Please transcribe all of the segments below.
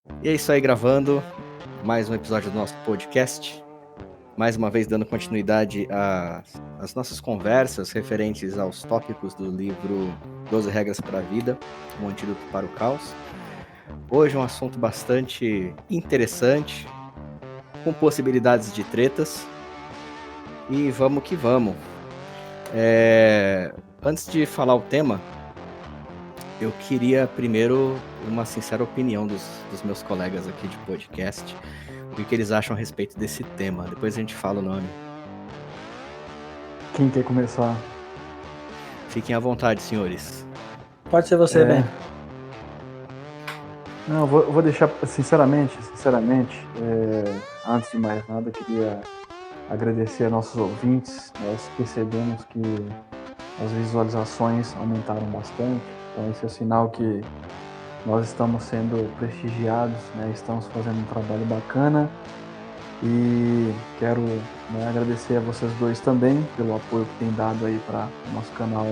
E é isso aí, gravando mais um episódio do nosso podcast. Mais uma vez dando continuidade às nossas conversas referentes aos tópicos do livro 12 Regras para a Vida, um antídoto para o caos. Hoje é um assunto bastante interessante, com possibilidades de tretas. E vamos que vamos. Antes de falar o tema, eu queria primeiro uma sincera opinião dos meus colegas aqui de podcast, o que eles acham a respeito desse tema. Depois a gente fala o nome. Quem quer começar? Fiquem à vontade, senhores. Pode ser você, Ben. Não, eu vou deixar, sinceramente, antes de mais nada, eu queria agradecer a nossos ouvintes. Nós percebemos que as visualizações aumentaram bastante, então esse é o sinal que nós estamos sendo prestigiados, né? Estamos fazendo um trabalho bacana e quero agradecer a vocês dois também pelo apoio que tem dado aí para o nosso canal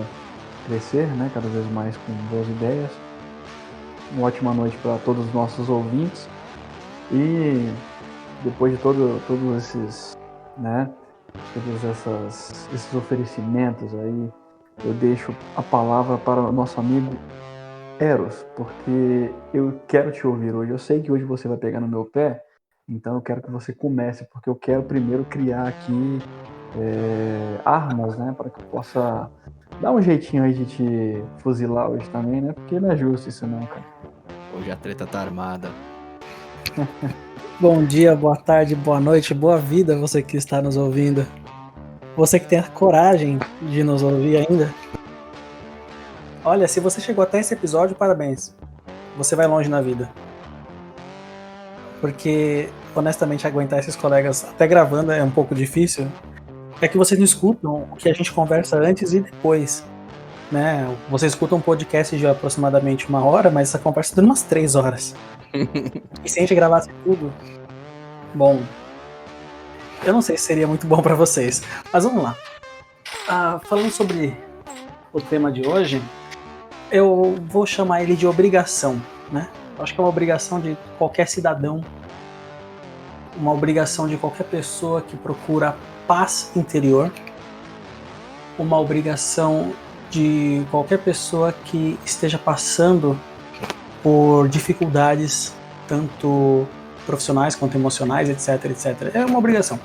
crescer, né? Cada vez mais com boas ideias. Uma ótima noite para todos os nossos ouvintes. E depois de todos esses, esses oferecimentos aí, eu deixo a palavra para o nosso amigo Eros, porque eu quero te ouvir hoje. Eu sei que hoje você vai pegar no meu pé, então eu quero que você comece, porque eu quero primeiro criar aqui armas, né, para que eu possa dar um jeitinho aí de te fuzilar hoje também, né, porque não é justo isso não, cara. Hoje a treta tá armada. Bom dia, boa tarde, boa noite, boa vida, você que está nos ouvindo. Você que tem a coragem de nos ouvir ainda. Olha, se você chegou até esse episódio, parabéns. Você vai longe na vida. Porque, honestamente, aguentar esses colegas até gravando é um pouco difícil. É que vocês não escutam o que a gente conversa antes e depois. Né? Você escuta um podcast de aproximadamente 1 hora, mas essa conversa dura umas 3 horas. E se a gente gravasse tudo, bom, eu não sei se seria muito bom para vocês, mas vamos lá. Falando sobre o tema de hoje, eu vou chamar ele de obrigação, né? Eu acho que é uma obrigação de qualquer cidadão, uma obrigação de qualquer pessoa que procura paz interior, uma obrigação de qualquer pessoa que esteja passando por dificuldades, tanto profissionais quanto emocionais, etc, etc. É uma obrigação.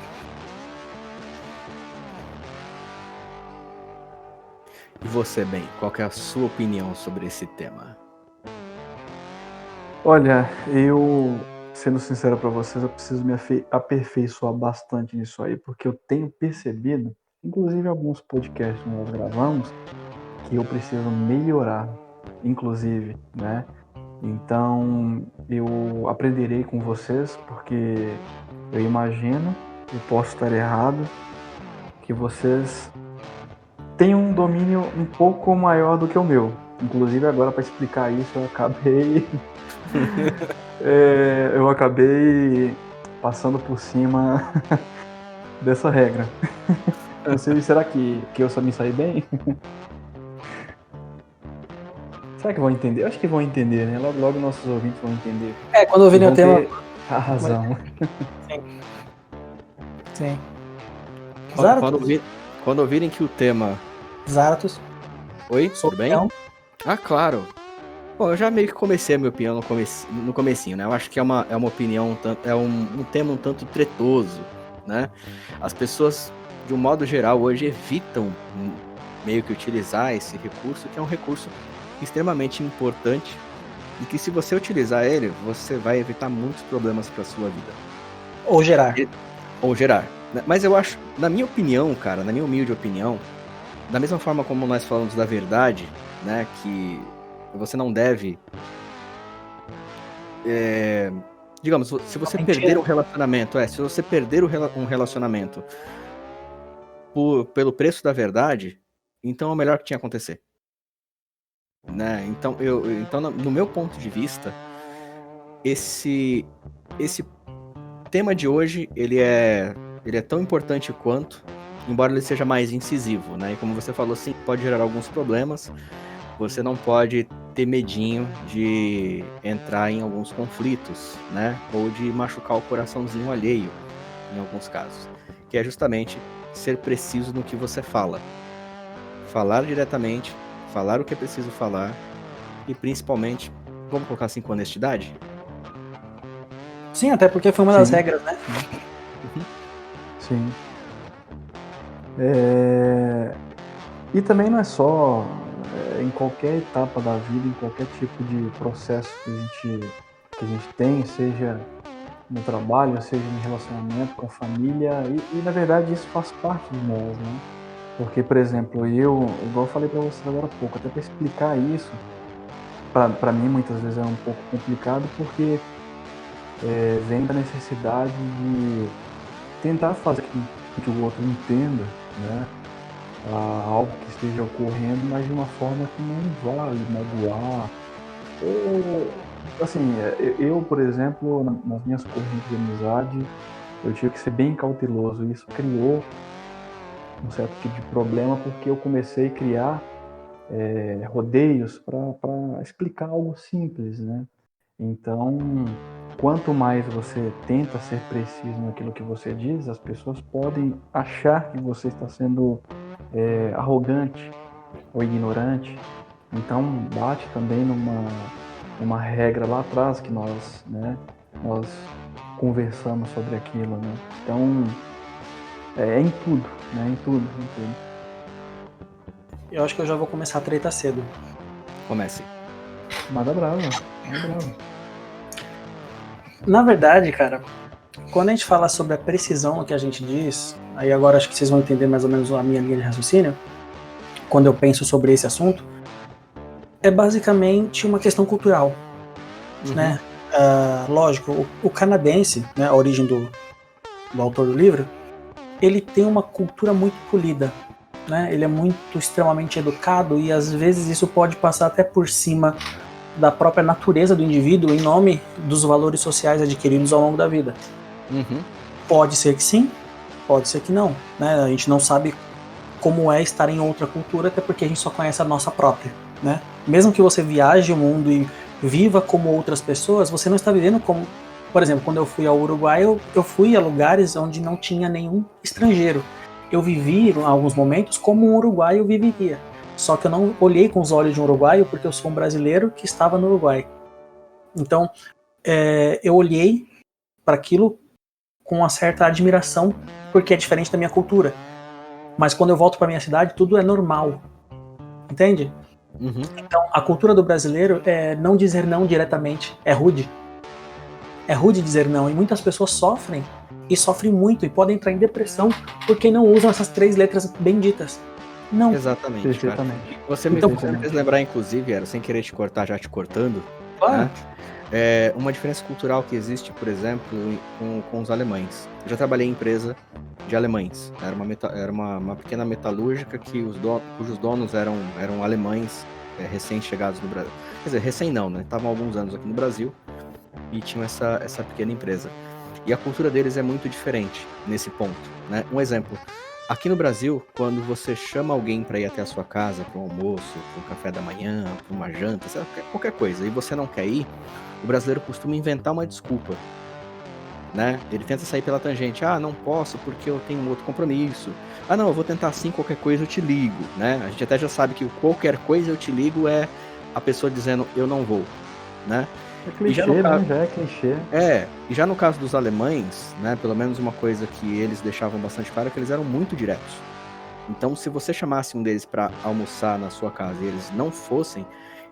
E você, Ben, qual que é a sua opinião sobre esse tema? Olha, eu, sendo sincero para vocês, eu preciso me aperfeiçoar bastante nisso aí, porque eu tenho percebido, inclusive alguns podcasts que nós gravamos, que eu preciso melhorar, inclusive, né? Então, eu aprenderei com vocês, porque eu imagino, eu posso estar errado, que vocês têm um domínio um pouco maior do que o meu. Inclusive, agora, para explicar isso, eu acabei passando por cima dessa regra. Não sei, será que eu só me saí bem? Será que vão entender? Eu acho que vão entender, né? Logo nossos ouvintes vão entender. Quando ouvirem o tema... a razão. Sim. Quando ouvirem que o tema... Zaratus. Oi, tudo bem? Ah, claro. Bom, eu já meio que comecei a minha opinião no comecinho, né? Eu acho que é uma opinião, é um tema um tanto tretoso, né? As pessoas, de um modo geral, hoje evitam meio que utilizar esse recurso, que é um recurso extremamente importante e que, se você utilizar ele, você vai evitar muitos problemas para sua vida. Ou gerar. Mas eu acho, na minha opinião, cara, na minha humilde opinião, da mesma forma como nós falamos da verdade, né, que você não deve, digamos, se você perder um relacionamento, se você perder um relacionamento pelo preço da verdade, então é o melhor que tinha a acontecer. Né? Então, no meu ponto de vista, esse tema de hoje, ele é tão importante quanto, embora ele seja mais incisivo, né? E como você falou, sim, pode gerar alguns problemas. Você não pode ter medinho de entrar em alguns conflitos, né? Ou de machucar o coraçãozinho alheio, em alguns casos. Que é justamente ser preciso no que você fala. Falar diretamente, falar o que é preciso falar e principalmente, vamos colocar assim, com honestidade? Sim, até porque foi uma das regras, né? Sim. E também não é só em qualquer etapa da vida, em qualquer tipo de processo que a gente tem, seja no trabalho, seja no relacionamento com a família, e na verdade isso faz parte de nós, né? Porque, por exemplo, igual eu falei para você agora há pouco, até para explicar isso, para mim muitas vezes é um pouco complicado, porque vem da necessidade de tentar fazer com que o outro entenda, né? Algo que esteja ocorrendo, mas de uma forma que não vá lhe magoar. Ou, assim, eu, por exemplo, nas minhas correntes de amizade, eu tive que ser bem cauteloso. Isso criou um certo tipo de problema, porque eu comecei a criar rodeios para explicar algo simples, né? Então, quanto mais você tenta ser preciso naquilo que você diz, as pessoas podem achar que você está sendo arrogante ou ignorante. Então, bate também numa regra lá atrás que nós conversamos sobre aquilo, né? Então, é em tudo, né? Em tudo. Eu acho que eu já vou começar a treta cedo. Comece. Manda brava. Na verdade, cara, quando a gente fala sobre a precisão no que a gente diz, aí agora acho que vocês vão entender mais ou menos a minha linha de raciocínio, quando eu penso sobre esse assunto, é basicamente uma questão cultural, né? Lógico, o canadense, né, a origem do autor do livro, ele tem uma cultura muito polida, né? Ele é muito extremamente educado e às vezes isso pode passar até por cima da própria natureza do indivíduo em nome dos valores sociais adquiridos ao longo da vida. Pode ser que sim, pode ser que não, né? A gente não sabe como é estar em outra cultura, até porque a gente só conhece a nossa própria, né? Mesmo que você viaje o mundo e viva como outras pessoas, você não está vivendo como... Por exemplo, quando eu fui ao Uruguai, eu fui a lugares onde não tinha nenhum estrangeiro. Eu vivi, em alguns momentos, como um uruguaio viveria. Só que eu não olhei com os olhos de um uruguaio porque eu sou um brasileiro que estava no Uruguai. Então, eu olhei para aquilo com uma certa admiração, porque é diferente da minha cultura. Mas quando eu volto para minha cidade, tudo é normal. Entende? Então, a cultura do brasileiro é não dizer não diretamente. É rude. É rude dizer não. E muitas pessoas sofrem. E sofrem muito. E podem entrar em depressão porque não usam essas 3 letras benditas. Não. Exatamente. Perfeitamente. Você me fez lembrar, inclusive, era sem querer te cortar, já te cortando. Claro. Né? Uma diferença cultural que existe, por exemplo, com os alemães. Eu já trabalhei em empresa de alemães. Era uma pequena metalúrgica que cujos donos eram alemães recém-chegados no Brasil. Quer dizer, recém não, né? Estavam há alguns anos aqui no Brasil e tinham essa pequena empresa. E a cultura deles é muito diferente nesse ponto, né? Um exemplo. Aqui no Brasil, quando você chama alguém para ir até a sua casa, para um almoço, para um café da manhã, para uma janta, qualquer coisa, e você não quer ir, o brasileiro costuma inventar uma desculpa, né? Ele tenta sair pela tangente. Ah, não posso porque eu tenho um outro compromisso. Ah, não, eu vou tentar sim, qualquer coisa eu te ligo, né? A gente até já sabe que o qualquer coisa eu te ligo é a pessoa dizendo eu não vou, né? É clichê, já é clichê. E já no caso dos alemães, né, pelo menos uma coisa que eles deixavam bastante claro é que eles eram muito diretos. Então, se você chamasse um deles para almoçar na sua casa e eles não fossem,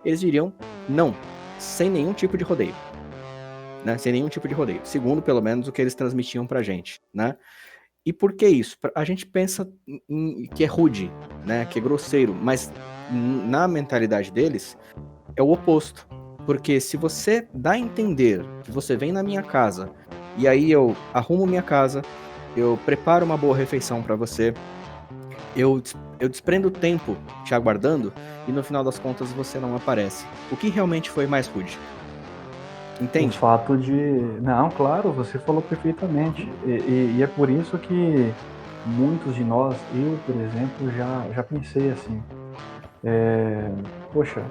eles diriam não, sem nenhum tipo de rodeio. Né? Sem nenhum tipo de rodeio. Segundo, pelo menos, o que eles transmitiam pra gente, né? E por que isso? A gente pensa que é rude, né? Que é grosseiro, mas na mentalidade deles é o oposto. Porque se você dá a entender que você vem na minha casa e aí eu arrumo minha casa, eu preparo uma boa refeição para você, eu desprendo tempo te aguardando e no final das contas você não aparece. O que realmente foi mais rude? Entende? O fato de... Não, claro, você falou perfeitamente. E é por isso que muitos de nós, eu, por exemplo, já pensei assim. Poxa,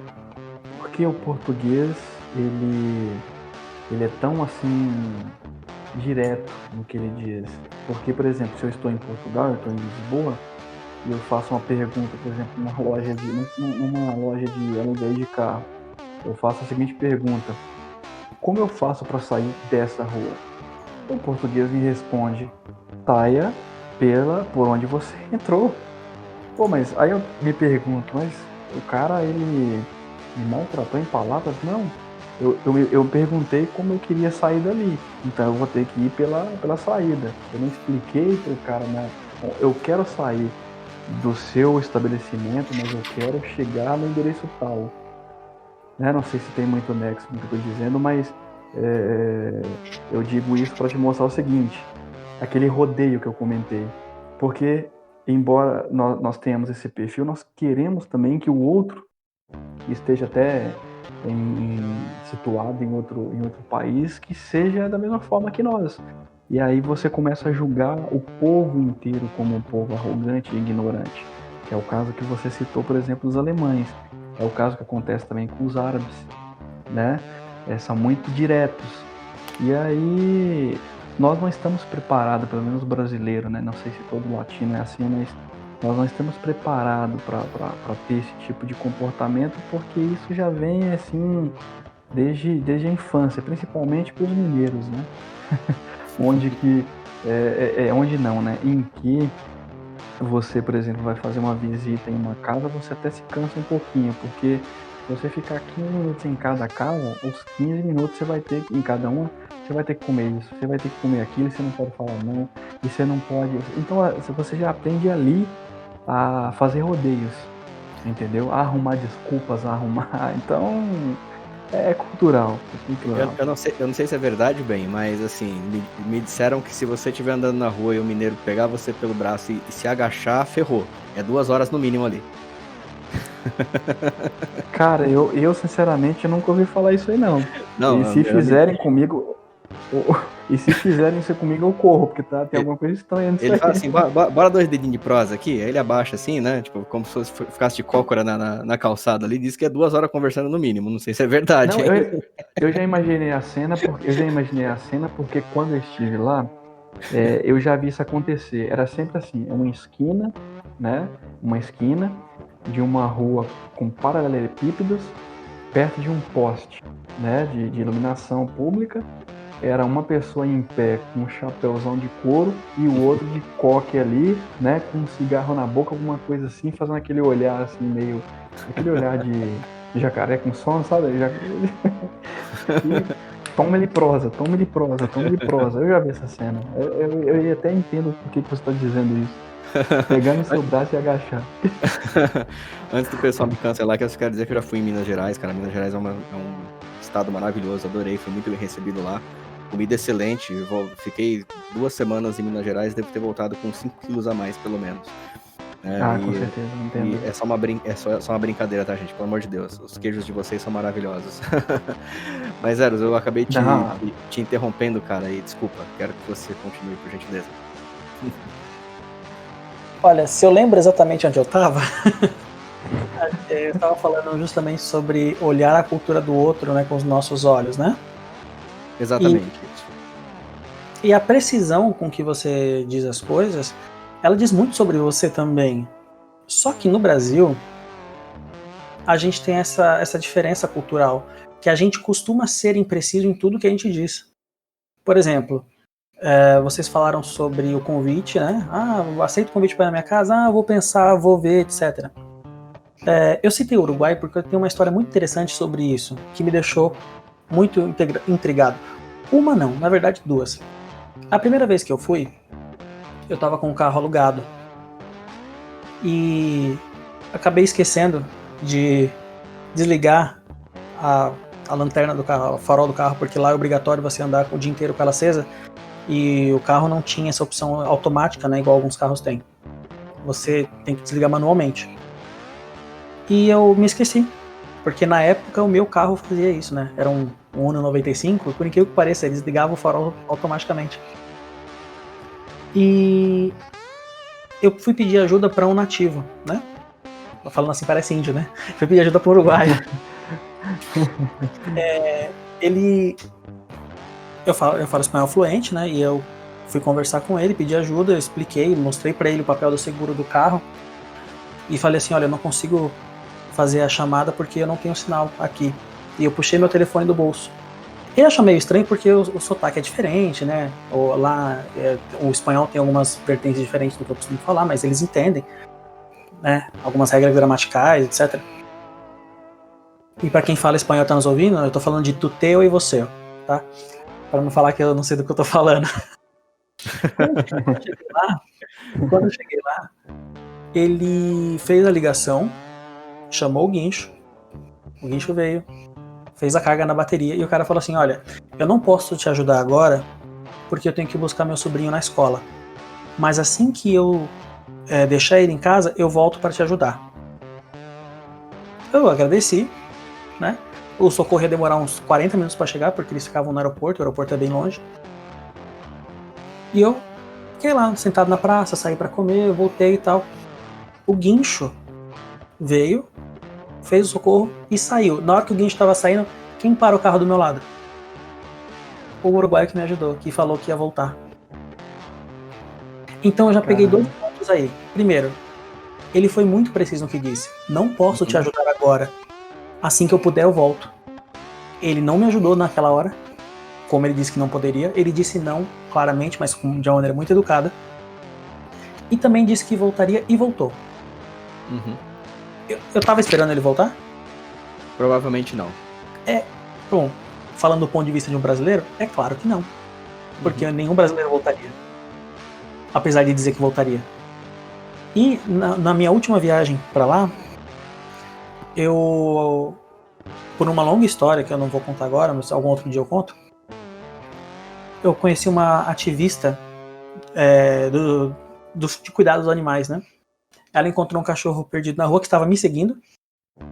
por porque o português, ele é tão assim direto no que ele diz. Porque, por exemplo, se eu estou em Portugal, eu estou em Lisboa, e eu faço uma pergunta, por exemplo, numa loja de aluguel de carro, eu faço a seguinte pergunta: como eu faço para sair dessa rua? O português me responde: saia por onde você entrou. Pô, mas aí eu me pergunto, mas o cara, ele me maltratou em palavras? Não. Eu perguntei como eu queria sair dali. Então eu vou ter que ir pela saída. Eu não expliquei pro cara, né? Eu quero sair do seu estabelecimento, mas eu quero chegar no endereço tal. Né? Não sei se tem muito nexo no que eu estou dizendo, mas eu digo isso para te mostrar o seguinte: aquele rodeio que eu comentei. Porque, embora nós tenhamos esse perfil, nós queremos também que o outro esteja até situado em outro país que seja da mesma forma que nós. E aí você começa a julgar o povo inteiro como um povo arrogante e ignorante. Que é o caso que você citou, por exemplo, dos alemães. É o caso que acontece também com os árabes, né? São muito diretos. E aí nós não estamos preparados, pelo menos o brasileiro, né? Não sei se todo latino é assim, mas nós não estamos preparados para ter esse tipo de comportamento, porque isso já vem assim desde a infância, principalmente para os mineiros, né? Onde que onde não, né? Em que você, por exemplo, vai fazer uma visita em uma casa, você até se cansa um pouquinho, porque se você ficar 15 minutos em cada casa, os 15 minutos você vai ter, em cada uma, você vai ter que comer isso, você vai ter que comer aquilo, você não pode falar não, e você não pode... Então você já aprende ali a fazer rodeios, entendeu? A arrumar desculpas, a arrumar... Então, é cultural. Eu não sei se é verdade, bem, mas assim, me disseram que se você estiver andando na rua e o mineiro pegar você pelo braço e se agachar, ferrou. É 2 horas no mínimo ali. Cara, eu sinceramente nunca ouvi falar isso aí não. E se fizerem comigo... E se fizerem isso comigo, eu corro, porque tem alguma coisa estranha nisso aí. Ele fala assim, bora 2 dedinhos de prosa aqui, aí ele abaixa assim, né, tipo, como se ficasse de cócora na calçada ali, diz que é 2 horas conversando no mínimo, não sei se é verdade. Não, eu já imaginei a cena, porque quando eu estive lá, eu já vi isso acontecer. Era sempre assim, uma esquina, né, uma esquina de uma rua com paralelepípedos, perto de um poste, né, de iluminação pública. Era uma pessoa em pé com um chapéuzão de couro e o outro de coque ali, né, com um cigarro na boca, alguma coisa assim, fazendo aquele olhar assim meio... aquele olhar de jacaré com sono, sabe? Toma-lhe prosa. Eu já vi essa cena. Eu até entendo por que você está dizendo isso. Pegar no seu braço e agachar. Antes do pessoal me cancelar, que eu quero dizer que eu já fui em Minas Gerais, cara. Minas Gerais é um estado maravilhoso, adorei, fui muito bem recebido lá. Comida excelente, fiquei 2 semanas em Minas Gerais, devo ter voltado com 5 quilos a mais, pelo menos. Com certeza, não entendo. E é só uma brincadeira, tá, gente? Pelo amor de Deus, os queijos de vocês são maravilhosos. Mas, Eros, eu acabei te interrompendo, cara, e desculpa, quero que você continue, por gentileza. Olha, se eu lembro exatamente onde eu tava, eu tava falando justamente sobre olhar a cultura do outro, né, com os nossos olhos, né? Exatamente. E a precisão com que você diz as coisas, ela diz muito sobre você também. Só que no Brasil, a gente tem essa diferença cultural, que a gente costuma ser impreciso em tudo que a gente diz. Por exemplo, vocês falaram sobre o convite, né? Aceito o convite para ir na minha casa? Vou pensar, vou ver, etc. Eu citei o Uruguai porque eu tenho uma história muito interessante sobre isso, que me deixou muito intrigado. Uma não, na verdade 2. A primeira vez que eu fui, eu tava com o carro alugado e acabei esquecendo de desligar a lanterna do carro, o farol do carro, porque lá é obrigatório você andar o dia inteiro com ela acesa e o carro não tinha essa opção automática, né, igual alguns carros têm. Você tem que desligar manualmente. E eu me esqueci, porque na época o meu carro fazia isso, né? Era um Uno 95, por incrível que pareça, ele desligava o farol automaticamente. E eu fui pedir ajuda para um nativo, né? Falando assim, parece índio, né? Fui pedir ajuda para um uruguaio. Eu falo espanhol fluente, né? E eu fui conversar com ele, pedi ajuda, eu expliquei, mostrei pra ele o papel do seguro do carro e falei assim, olha, eu não consigo fazer a chamada porque eu não tenho sinal aqui. E eu puxei meu telefone do bolso. Ele achou meio estranho porque o sotaque é diferente, né? O espanhol tem algumas vertentes diferentes do que eu costumo falar, mas eles entendem, né? Algumas regras gramaticais, etc. E pra quem fala espanhol e tá nos ouvindo, eu tô falando de tu, teu e você, tá? Pra não falar que eu não sei do que eu tô falando. Quando eu cheguei lá, ele fez a ligação, chamou o guincho veio, fez a carga na bateria e o cara falou assim, olha, eu não posso te ajudar agora porque eu tenho que buscar meu sobrinho na escola, mas assim que eu deixar ele em casa, eu volto para te ajudar. Eu agradeci, né? O socorro ia demorar uns 40 minutos para chegar porque eles ficavam no aeroporto, o aeroporto é bem longe. E eu fiquei lá, sentado na praça, saí para comer, eu voltei e tal. O guincho veio, fez o socorro e saiu. Na hora que o guincho estava saindo, quem parou o carro do meu lado? O uruguaio que me ajudou, que falou que ia voltar. Então eu já peguei 2 pontos aí. Primeiro, ele foi muito preciso no que disse. Não posso te ajudar agora. Assim que eu puder, eu volto. Ele não me ajudou naquela hora, como ele disse que não poderia. Ele disse não, claramente, mas de uma maneira muito educada. E também disse que voltaria e voltou. Eu tava esperando ele voltar? Provavelmente não. Bom, falando do ponto de vista de um brasileiro, é claro que não. Porque nenhum brasileiro voltaria. Apesar de dizer que voltaria. E na minha última viagem pra lá, eu, por uma longa história que eu não vou contar agora, mas algum outro dia eu conto, eu conheci uma ativista de cuidado dos animais, né? Ela encontrou um cachorro perdido na rua que estava me seguindo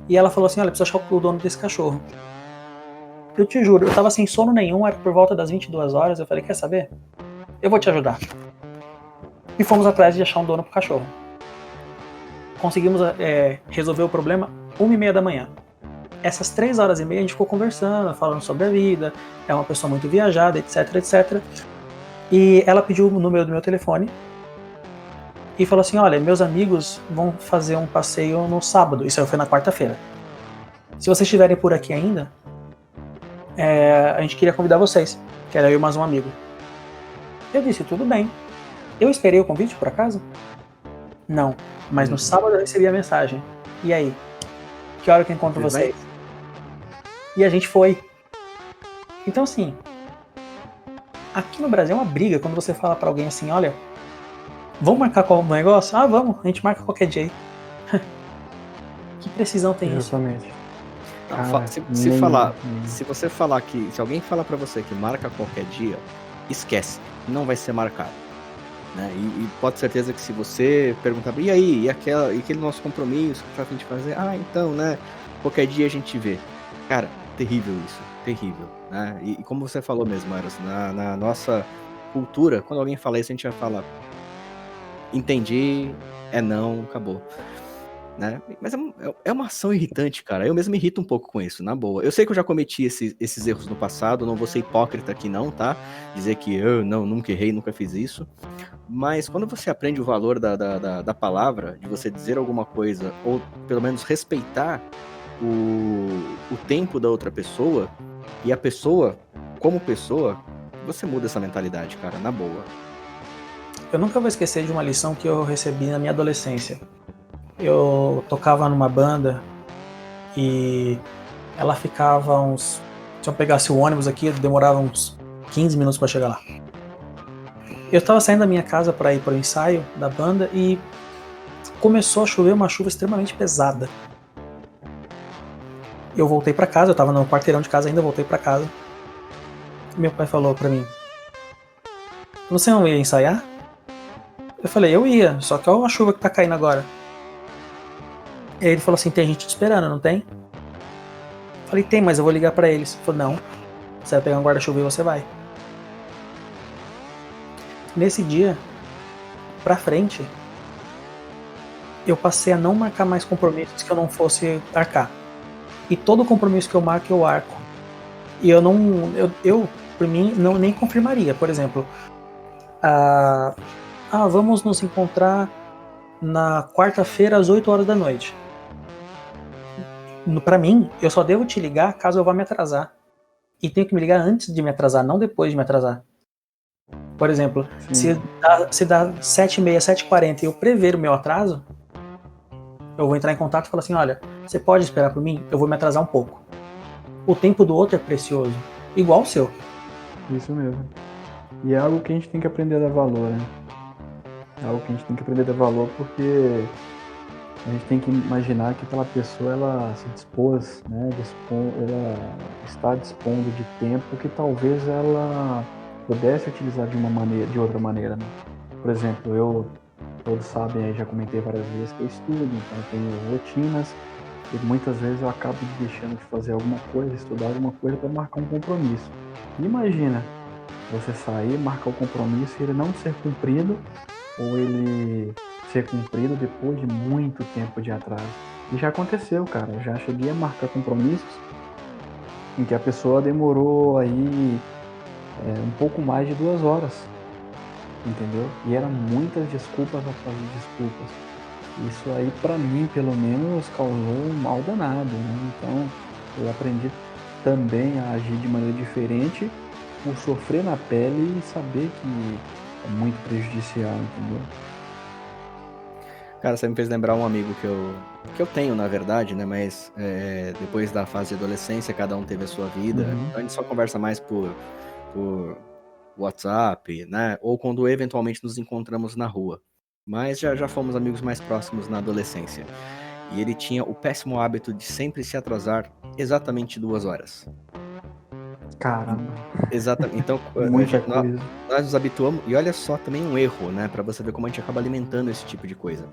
e ela falou assim, olha, preciso achar o dono desse cachorro. Eu te juro, eu tava sem sono nenhum, era por volta das 22 horas, eu falei, quer saber? Eu vou te ajudar. E fomos atrás de achar um dono pro cachorro. Conseguimos resolver o problema 1h30 da manhã. Essas 3h30 a gente ficou conversando, falando sobre a vida, é uma pessoa muito viajada, etc, etc. E ela pediu o número do meu telefone e falou assim, olha, meus amigos vão fazer um passeio no sábado, isso foi na quarta-feira. Se vocês estiverem por aqui ainda, a gente queria convidar vocês, que era eu e mais um amigo. Eu disse, tudo bem. Eu esperei o convite, por acaso? Não, mas no sábado eu recebi a mensagem. E aí? Que hora que eu encontro vocês? E a gente foi. Então assim, aqui no Brasil é uma briga quando você fala pra alguém assim, olha, vamos marcar qual negócio? Ah, vamos, a gente marca qualquer dia aí. Que precisão tem Exatamente. Se você falar que, se alguém falar pra você que marca qualquer dia, esquece, não vai ser marcado. Né? E pode ter certeza que se você perguntar, e aí, e aquele nosso compromisso que tá a fim de fazer, então, né, qualquer dia a gente vê. Cara, terrível isso, terrível, né? E como você falou mesmo, Eros, na nossa cultura, quando alguém fala isso, a gente vai falar, entendi, não, acabou. Né? Mas é uma ação irritante, cara. Eu mesmo me irrito um pouco com isso, na boa. Eu sei que eu já cometi esses erros no passado, não vou ser hipócrita aqui não, tá? Dizer que eu nunca errei, nunca fiz isso. Mas quando você aprende o valor da palavra, de você dizer alguma coisa, ou pelo menos respeitar o tempo da outra pessoa, e a pessoa, como pessoa, você muda essa mentalidade, cara, na boa. Eu nunca vou esquecer de uma lição que eu recebi na minha adolescência. Eu tocava numa banda e ela ficava se eu pegasse o ônibus aqui, demorava uns 15 minutos para chegar lá. Eu estava saindo da minha casa para ir para o ensaio da banda e começou a chover, uma chuva extremamente pesada. Eu voltei para casa, eu estava no quarteirão de casa ainda, voltei para casa. Meu pai falou para mim, você não ia ensaiar? Eu falei, eu ia, só que olha a chuva que tá caindo agora. E aí ele falou assim, tem gente te esperando, não tem? Eu falei, tem, mas eu vou ligar pra eles. Ele falou, não, você vai pegar um guarda-chuva e você vai. Nesse dia, pra frente, eu passei a não marcar mais compromissos que eu não fosse arcar. E todo compromisso que eu marco, eu arco. E eu por mim, não nem confirmaria. Por exemplo, vamos nos encontrar na quarta-feira às 8 horas da noite. Pra mim, eu só devo te ligar caso eu vá me atrasar. E tenho que me ligar antes de me atrasar, não depois de me atrasar. Por exemplo, se dá 7h30, 7h40 e eu prever o meu atraso, eu vou entrar em contato e falar assim, olha, você pode esperar por mim? Eu vou me atrasar um pouco. O tempo do outro é precioso, igual o seu. Isso mesmo. E é algo que a gente tem que aprender a dar valor, né? É algo que a gente tem que aprender a dar valor porque a gente tem que imaginar que aquela pessoa, ela se dispôs, né? Ela está dispondo de tempo que talvez ela pudesse utilizar de outra maneira, né? Por exemplo, todos sabem, aí já comentei várias vezes que eu estudo, então eu tenho rotinas e muitas vezes eu acabo deixando de fazer alguma coisa, estudar alguma coisa para marcar um compromisso. Imagina você sair, marcar o compromisso e ele não ser cumprido, ou ele ser cumprido depois de muito tempo de atraso. E já aconteceu, cara. Eu já cheguei a marcar compromissos em que a pessoa demorou aí um pouco mais de 2 horas, entendeu? E eram muitas desculpas atrás de desculpas. Isso aí, pra mim, pelo menos, causou um mal danado, né? Então, eu aprendi também a agir de maneira diferente por sofrer na pele e saber que é muito prejudicial, entendeu? Cara, você me fez lembrar um amigo que eu tenho, na verdade, né? Mas depois da fase de adolescência, cada um teve a sua vida. Então a gente só conversa mais por WhatsApp, né? Ou quando eventualmente nos encontramos na rua. Mas já fomos amigos mais próximos na adolescência. E ele tinha o péssimo hábito de sempre se atrasar exatamente 2 horas. Caramba. Exatamente. Então, nós nos habituamos, e olha só também um erro, né, para você ver como a gente acaba alimentando esse tipo de coisa.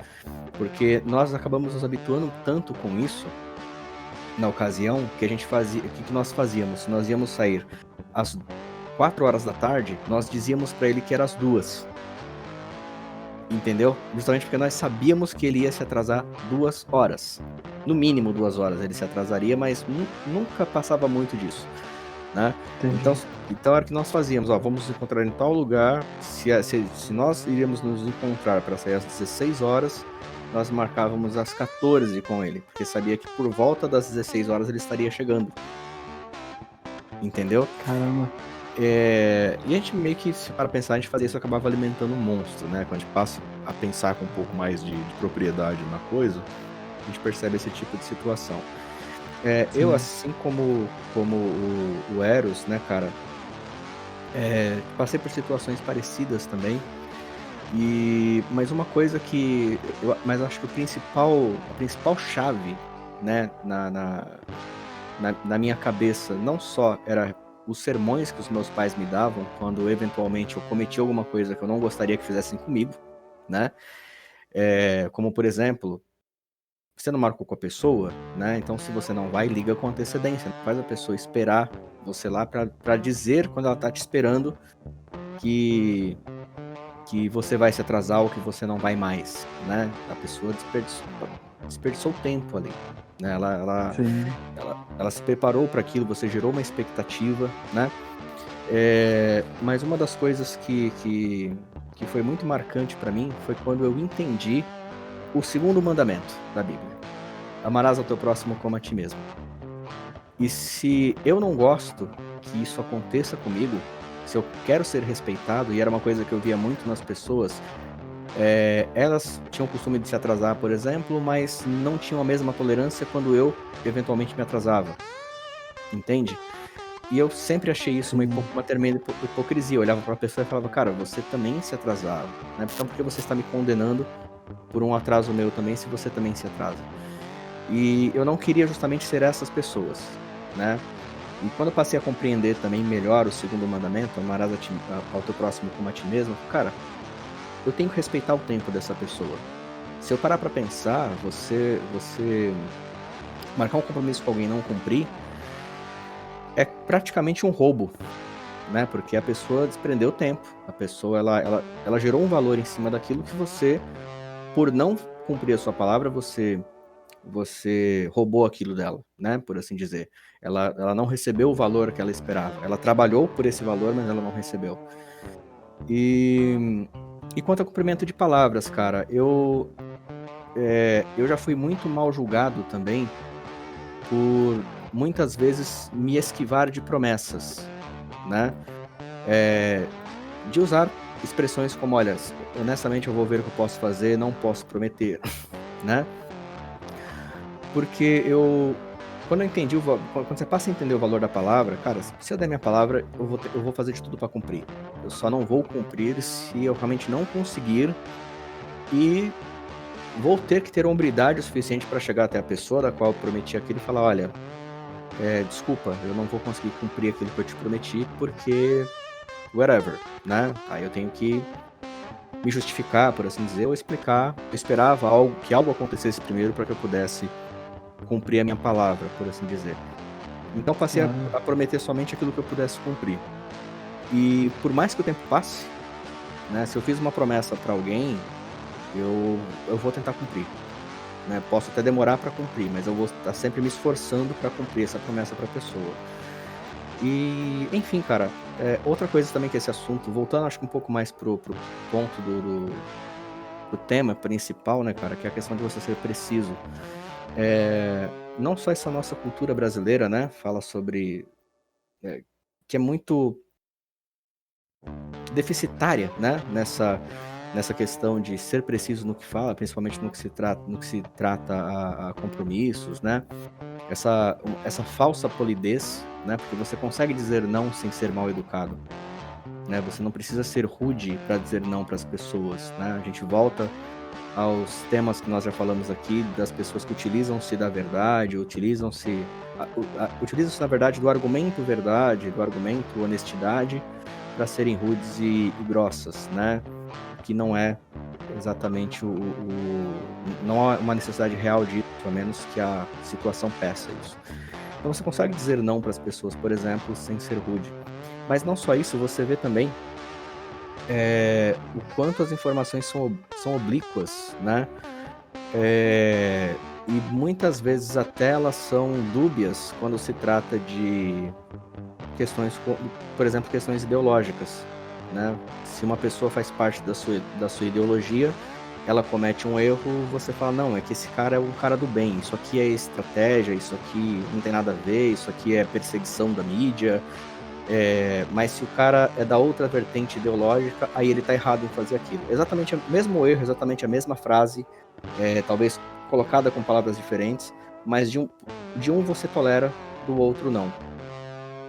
Porque nós acabamos nos habituando tanto com isso, na ocasião, que a gente fazia, o que nós fazíamos? Se nós íamos sair às 4 horas da tarde, nós dizíamos para ele que era às 2. Entendeu? Justamente porque nós sabíamos que ele ia se atrasar 2 horas. No mínimo 2 horas ele se atrasaria, mas nunca passava muito disso. Né? Então era o que nós fazíamos, vamos nos encontrar em tal lugar, se nós iríamos nos encontrar para sair às 16 horas, nós marcávamos às 14 com ele, porque sabia que por volta das 16 horas ele estaria chegando. Entendeu? Caramba. E a gente meio que, se para pensar, a gente fazia isso, acabava alimentando um monstro, né? Quando a gente passa a pensar com um pouco mais de propriedade na coisa, a gente percebe esse tipo de situação. Eu, assim como o Eros, né, cara, passei por situações parecidas também, mas uma coisa mas acho que a principal chave, né, na minha cabeça, não só era os sermões que os meus pais me davam, quando eventualmente eu cometi alguma coisa que eu não gostaria que fizessem comigo, né, como por exemplo, você não marcou com a pessoa, né? Então, se você não vai, liga com antecedência. Faz a pessoa esperar você lá para dizer quando ela tá te esperando que você vai se atrasar ou que você não vai mais, né? A pessoa desperdiçou tempo ali, né? Ela se preparou para aquilo, você gerou uma expectativa, né? Mas uma das coisas que foi muito marcante para mim foi quando eu entendi o segundo mandamento da Bíblia: amarás ao teu próximo como a ti mesmo. E se eu não gosto que isso aconteça comigo, se eu quero ser respeitado, e era uma coisa que eu via muito nas pessoas, elas tinham o costume de se atrasar, por exemplo, mas não tinham a mesma tolerância quando eu eventualmente me atrasava. Entende? E eu sempre achei isso uma tremenda hipocrisia. Eu olhava para a pessoa e falava, cara, você também se atrasava, né? Então por que você está me condenando por um atraso meu também, se você também se atrasa? E eu não queria justamente ser essas pessoas, né? E quando eu passei a compreender também melhor o segundo mandamento, amarás ao teu próximo como a ti mesmo, cara, eu tenho que respeitar o tempo dessa pessoa. Se eu parar para pensar, você marcar um compromisso com alguém e não cumprir, é praticamente um roubo, né? Porque a pessoa desprendeu tempo, a pessoa ela gerou um valor em cima daquilo que você, por não cumprir a sua palavra, você você roubou aquilo dela, né? Por assim dizer. Ela não recebeu o valor que ela esperava. Ela trabalhou por esse valor, mas ela não recebeu. E quanto ao cumprimento de palavras, cara, eu já fui muito mal julgado também por muitas vezes me esquivar de promessas, né? De usar expressões como, olha, honestamente eu vou ver o que eu posso fazer, não posso prometer, né? Porque quando eu entendi quando você passa a entender o valor da palavra, cara, se eu der minha palavra, eu vou fazer de tudo para cumprir. Eu só não vou cumprir se eu realmente não conseguir, e vou ter que ter hombridade o suficiente para chegar até a pessoa da qual eu prometi aquilo e falar, olha, desculpa, eu não vou conseguir cumprir aquilo que eu te prometi porque whatever, né? Aí eu tenho que me justificar, por assim dizer, ou explicar. Eu esperava que algo acontecesse primeiro para que eu pudesse cumprir a minha palavra, por assim dizer. Então passei a prometer somente aquilo que eu pudesse cumprir. E por mais que o tempo passe, né, se eu fiz uma promessa para alguém, eu vou tentar cumprir. Né? Posso até demorar para cumprir, mas eu vou estar sempre me esforçando para cumprir essa promessa para a pessoa. E, enfim, cara, outra coisa também que esse assunto, voltando acho que um pouco mais pro ponto do tema principal, né, cara, que é a questão de você ser preciso. Não só essa nossa cultura brasileira, né, fala sobre que é muito deficitária, né, nessa questão de ser preciso no que fala, principalmente no que se trata a compromissos, né, essa falsa polidez, né, porque você consegue dizer não sem ser mal educado, né, você não precisa ser rude para dizer não para as pessoas, né, a gente volta aos temas que nós já falamos aqui, das pessoas que utilizam-se da verdade, utilizam-se na verdade do argumento verdade, do argumento honestidade, para serem rudes e grossas, né? Que não é exatamente não há uma necessidade real disso, a menos que a situação peça isso. Então você consegue dizer não para as pessoas, por exemplo, sem ser rude. Mas não só isso, você vê também o quanto as informações são oblíquas, né? E muitas vezes até elas são dúbias quando se trata de questões, por exemplo, questões ideológicas, né? Se uma pessoa faz parte da sua ideologia, ela comete um erro, você fala, não, é que esse cara é um cara do bem, isso aqui é estratégia, isso aqui não tem nada a ver, isso aqui é perseguição da mídia. Mas se o cara é da outra vertente ideológica, aí ele tá errado em fazer aquilo. Exatamente o mesmo erro, exatamente a mesma frase, talvez colocada com palavras diferentes, mas de um você tolera, do outro não.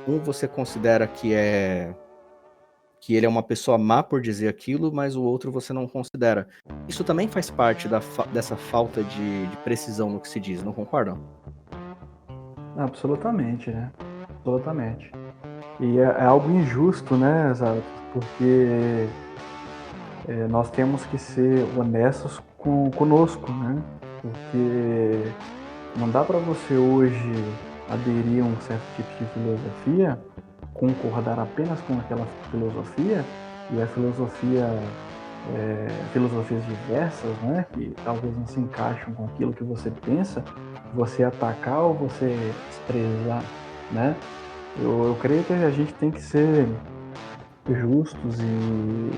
Um você considera que ele é uma pessoa má por dizer aquilo, mas o outro você não considera. Isso também faz parte dessa falta de precisão no que se diz, não concordam? Absolutamente, né? Absolutamente. E é algo injusto, né, Zato? Porque nós temos que ser honestos conosco, né? Porque não dá para você hoje aderir a um certo tipo de filosofia, concordar apenas com aquela filosofia, e a filosofias diversas, né, que talvez não se encaixam com aquilo que você pensa, você atacar ou você desprezar, né? Eu creio que a gente tem que ser justos e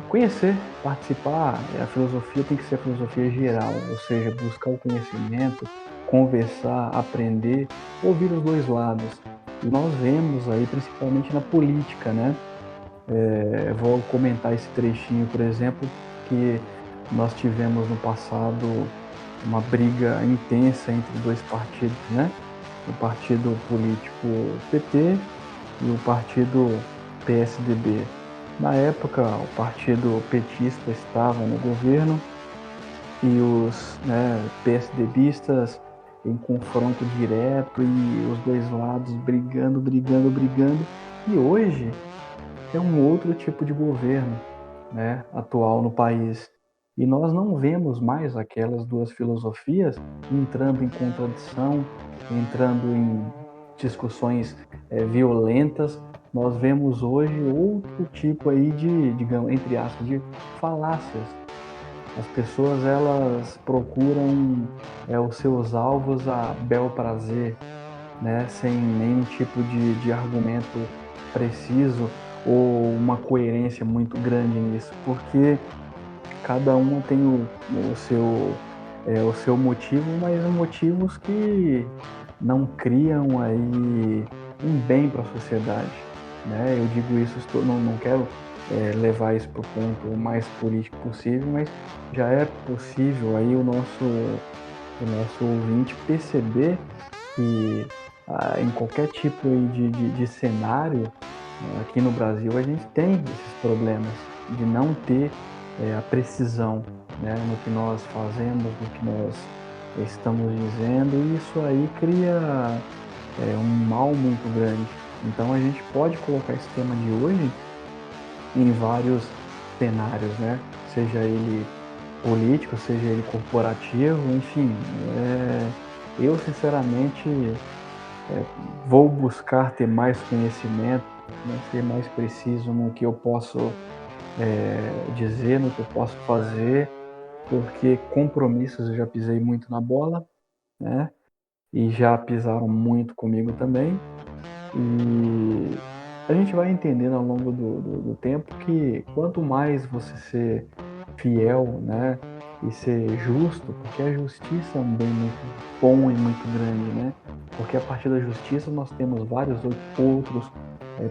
conhecer, participar. A filosofia tem que ser a filosofia geral, ou seja, buscar o conhecimento, conversar, aprender, ouvir os dois lados. E nós vemos aí, principalmente na política, né? Vou comentar esse trechinho, por exemplo, que nós tivemos no passado uma briga intensa entre dois partidos, né? O partido político PT e o partido PSDB. Na época, o partido petista estava no governo e os PSDBistas em confronto direto e os dois lados brigando. E hoje é um outro tipo de governo, né, atual no país. E nós não vemos mais aquelas duas filosofias entrando em contradição, entrando em discussões violentas. Nós vemos hoje outro tipo aí de, digamos, entre aspas, de falácias. As pessoas, elas procuram os seus alvos a bel prazer, né? Sem nenhum tipo de argumento preciso ou uma coerência muito grande nisso, porque cada um tem o seu motivo, mas motivos que não criam aí um bem para a sociedade, né? Eu digo isso, não quero levar isso para o ponto mais político possível, mas já é possível aí o nosso ouvinte perceber que em qualquer tipo aí de cenário, aqui no Brasil a gente tem esses problemas de não ter a precisão, né, no que nós fazemos, no que nós estamos dizendo, e isso aí cria um mal muito grande. Então a gente pode colocar esse tema de hoje em vários cenários, né? Seja ele político, seja ele corporativo, enfim. Eu sinceramente vou buscar ter mais conhecimento, né, ser mais preciso no que eu posso dizer, no que eu posso fazer, porque compromissos eu já pisei muito na bola, né? E já pisaram muito comigo também. E a gente vai entendendo ao longo do tempo que quanto mais você ser fiel, né, e ser justo, porque a justiça é um bem muito bom e muito grande, né? Porque a partir da justiça nós temos vários outros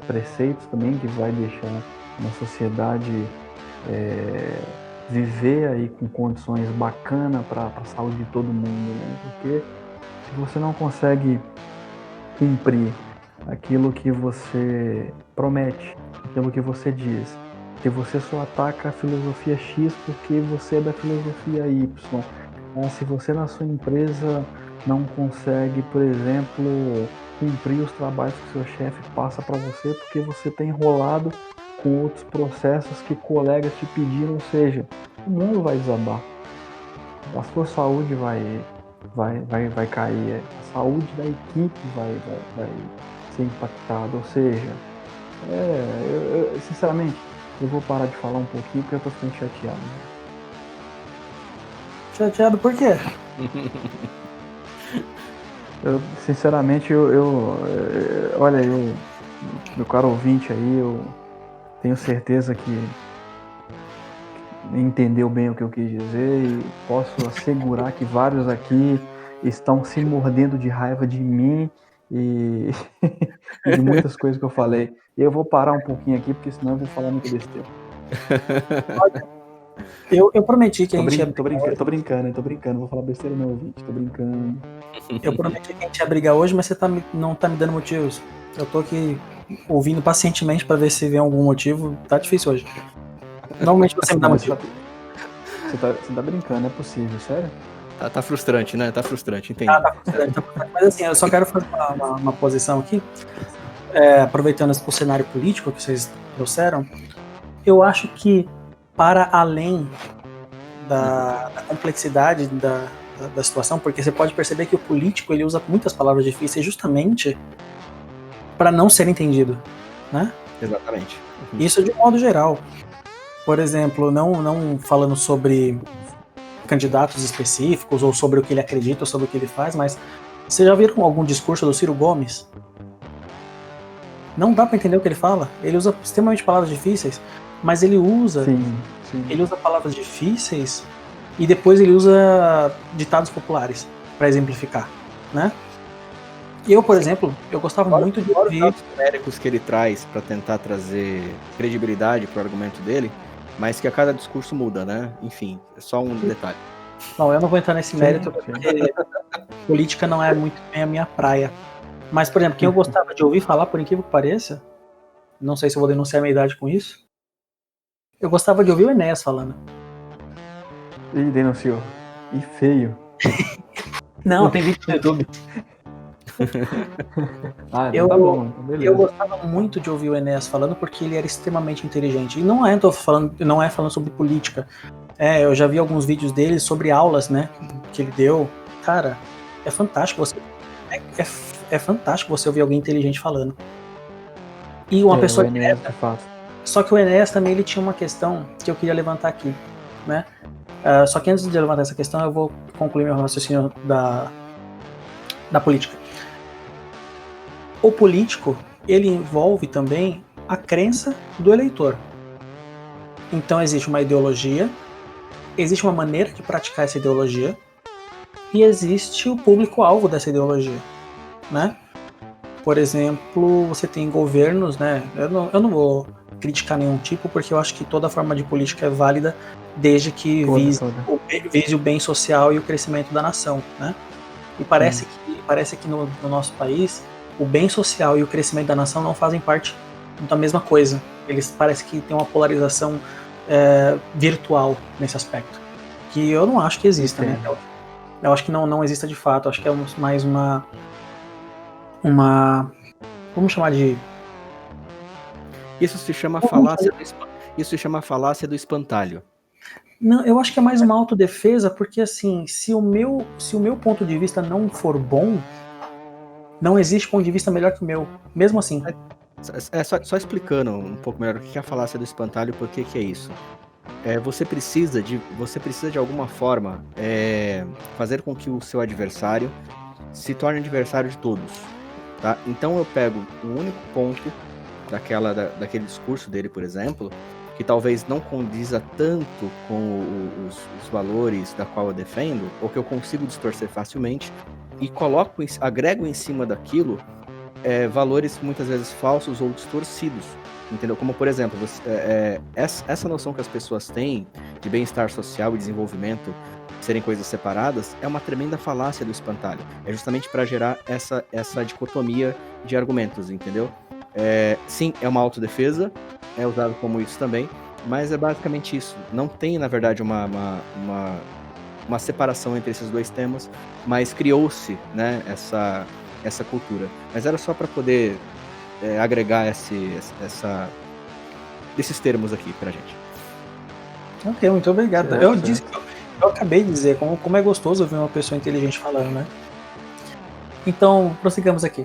preceitos também que vai deixar uma sociedade viver aí com condições bacanas para a saúde de todo mundo, né? Porque se você não consegue cumprir aquilo que você promete, aquilo que você diz, que você só ataca a filosofia X porque você é da filosofia Y, né? Se você na sua empresa não consegue, por exemplo, cumprir os trabalhos que seu chefe passa para você porque você está enrolado com outros processos que colegas te pediram, ou seja, o mundo vai desabar, a sua saúde vai cair, a saúde da equipe vai ser impactada, ou seja, eu, sinceramente, eu vou parar de falar um pouquinho porque eu tô ficando chateado. Chateado por quê? Sinceramente, olha, meu caro ouvinte aí, eu tenho certeza que entendeu bem o que eu quis dizer e posso assegurar que vários aqui estão se mordendo de raiva de mim e de muitas coisas que eu falei. E eu vou parar um pouquinho aqui, porque senão eu vou falar muita besteira. Eu prometi que a gente ia... Tô brincando, vou falar besteira no ouvinte, tô brincando. Eu prometi que a gente ia brigar hoje, mas você não tá me dando motivos. Eu tô aqui ouvindo pacientemente pra ver se vem algum motivo. Tá difícil hoje. Normalmente você me dá motivo. Você tá brincando, não é possível, sério? Tá frustrante, né? Tá frustrante, entendi. Tá frustrante. Mas assim, eu só quero fazer uma posição aqui, aproveitando o cenário político que vocês trouxeram. Eu acho que, para além da complexidade da situação, porque você pode perceber que o político ele usa muitas palavras difíceis justamente para não ser entendido, né? Exatamente. Isso de modo geral. Por exemplo, não falando sobre candidatos específicos ou sobre o que ele acredita ou sobre o que ele faz, mas vocês já viram algum discurso do Ciro Gomes? Não dá para entender o que ele fala. Ele usa extremamente palavras difíceis, mas ele usa ele usa palavras difíceis e depois ele usa ditados populares para exemplificar, né? E eu, por exemplo, eu gostava muito de ouvir os numéricos que ele traz para tentar trazer credibilidade para o argumento dele, mas que a cada discurso muda, né? Enfim, é só um detalhe. Não, eu não vou entrar nesse mérito porque política não é muito bem a minha praia. Mas, por exemplo, quem eu gostava de ouvir falar, por incrível que pareça, não sei se eu vou denunciar a minha idade com isso, eu gostava de ouvir o Enéas falando. Ih, denunciou. E feio. Não, tem vídeo no YouTube. Tá bom, beleza. Eu gostava muito de ouvir o Enéas falando porque ele era extremamente inteligente. E não é falando sobre política. Eu já vi alguns vídeos dele sobre aulas, né, que ele deu. Cara, é fantástico você é fantástico você ouvir alguém inteligente falando. E uma pessoa direta. Só que o Enéas também ele tinha uma questão que eu queria levantar aqui, né? Só que antes de levantar essa questão, eu vou concluir meu raciocínio da política. O político, ele envolve também a crença do eleitor. Então existe uma ideologia, existe uma maneira de praticar essa ideologia e existe o público-alvo dessa ideologia, né? Por exemplo, você tem governos, né? Eu não vou criticar nenhum tipo, porque eu acho que toda forma de política é válida desde que vise o bem social e o crescimento da nação, né? E parece que no nosso país o bem social e o crescimento da nação não fazem parte da mesma coisa. Eles parecem que tem uma polarização virtual nesse aspecto, que eu não acho que exista, né? Eu acho que não exista de fato. Eu acho que é mais uma vamos chamar de... Isso se chama falácia do espantalho. Não, eu acho que é mais uma autodefesa, porque assim, se o meu ponto de vista não for bom, não existe ponto de vista melhor que o meu, mesmo assim. Só explicando um pouco melhor o que é a falácia do espantalho, por que é isso. Você precisa de alguma forma fazer com que o seu adversário se torne adversário de todos, tá? Então eu pego um único ponto daquele discurso dele, por exemplo, que talvez não condiza tanto com os valores da qual eu defendo, ou que eu consigo distorcer facilmente, e agrego em cima daquilo valores muitas vezes falsos ou distorcidos, entendeu? Como, por exemplo, essa noção que as pessoas têm de bem-estar social e desenvolvimento serem coisas separadas é uma tremenda falácia do espantalho. É justamente para gerar essa dicotomia de argumentos, entendeu? Sim, é uma autodefesa, é usado como isso também, mas é basicamente isso. Não tem, na verdade, uma separação entre esses dois temas, mas criou-se, né, essa cultura. Mas era só para poder agregar esses termos aqui pra gente. Ok, muito obrigado. Eu acabei de dizer como é gostoso ouvir uma pessoa inteligente falando, né? Então, prossigamos aqui.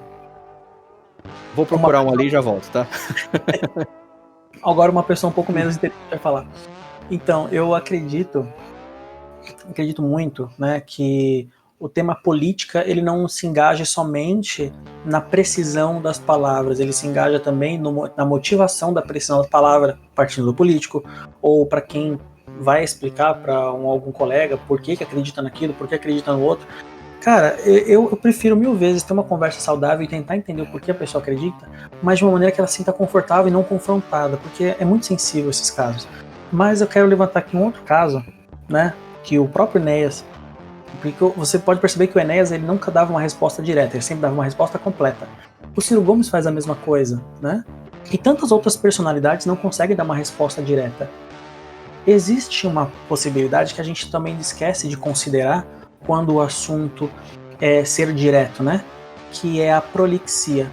Vou procurar um ali e já volto, tá? Agora uma pessoa um pouco menos inteligente vai falar. Então, eu acredito muito, né, que o tema política, ele não se engaja somente na precisão das palavras, ele se engaja também na motivação da precisão da palavra, partindo do político, ou para quem vai explicar para algum colega por que acredita naquilo, por que acredita no outro. Cara, eu prefiro 1000 vezes ter uma conversa saudável e tentar entender o porquê a pessoa acredita, mas de uma maneira que ela se sinta confortável e não confrontada, porque é muito sensível esses casos. Mas eu quero levantar aqui um outro caso, né, que o próprio Enéas, porque você pode perceber que o Enéas, ele nunca dava uma resposta direta, ele sempre dava uma resposta completa. O Ciro Gomes faz a mesma coisa, né? E tantas outras personalidades não conseguem dar uma resposta direta. Existe uma possibilidade que a gente também esquece de considerar quando o assunto é ser direto, né? Que é a prolixia.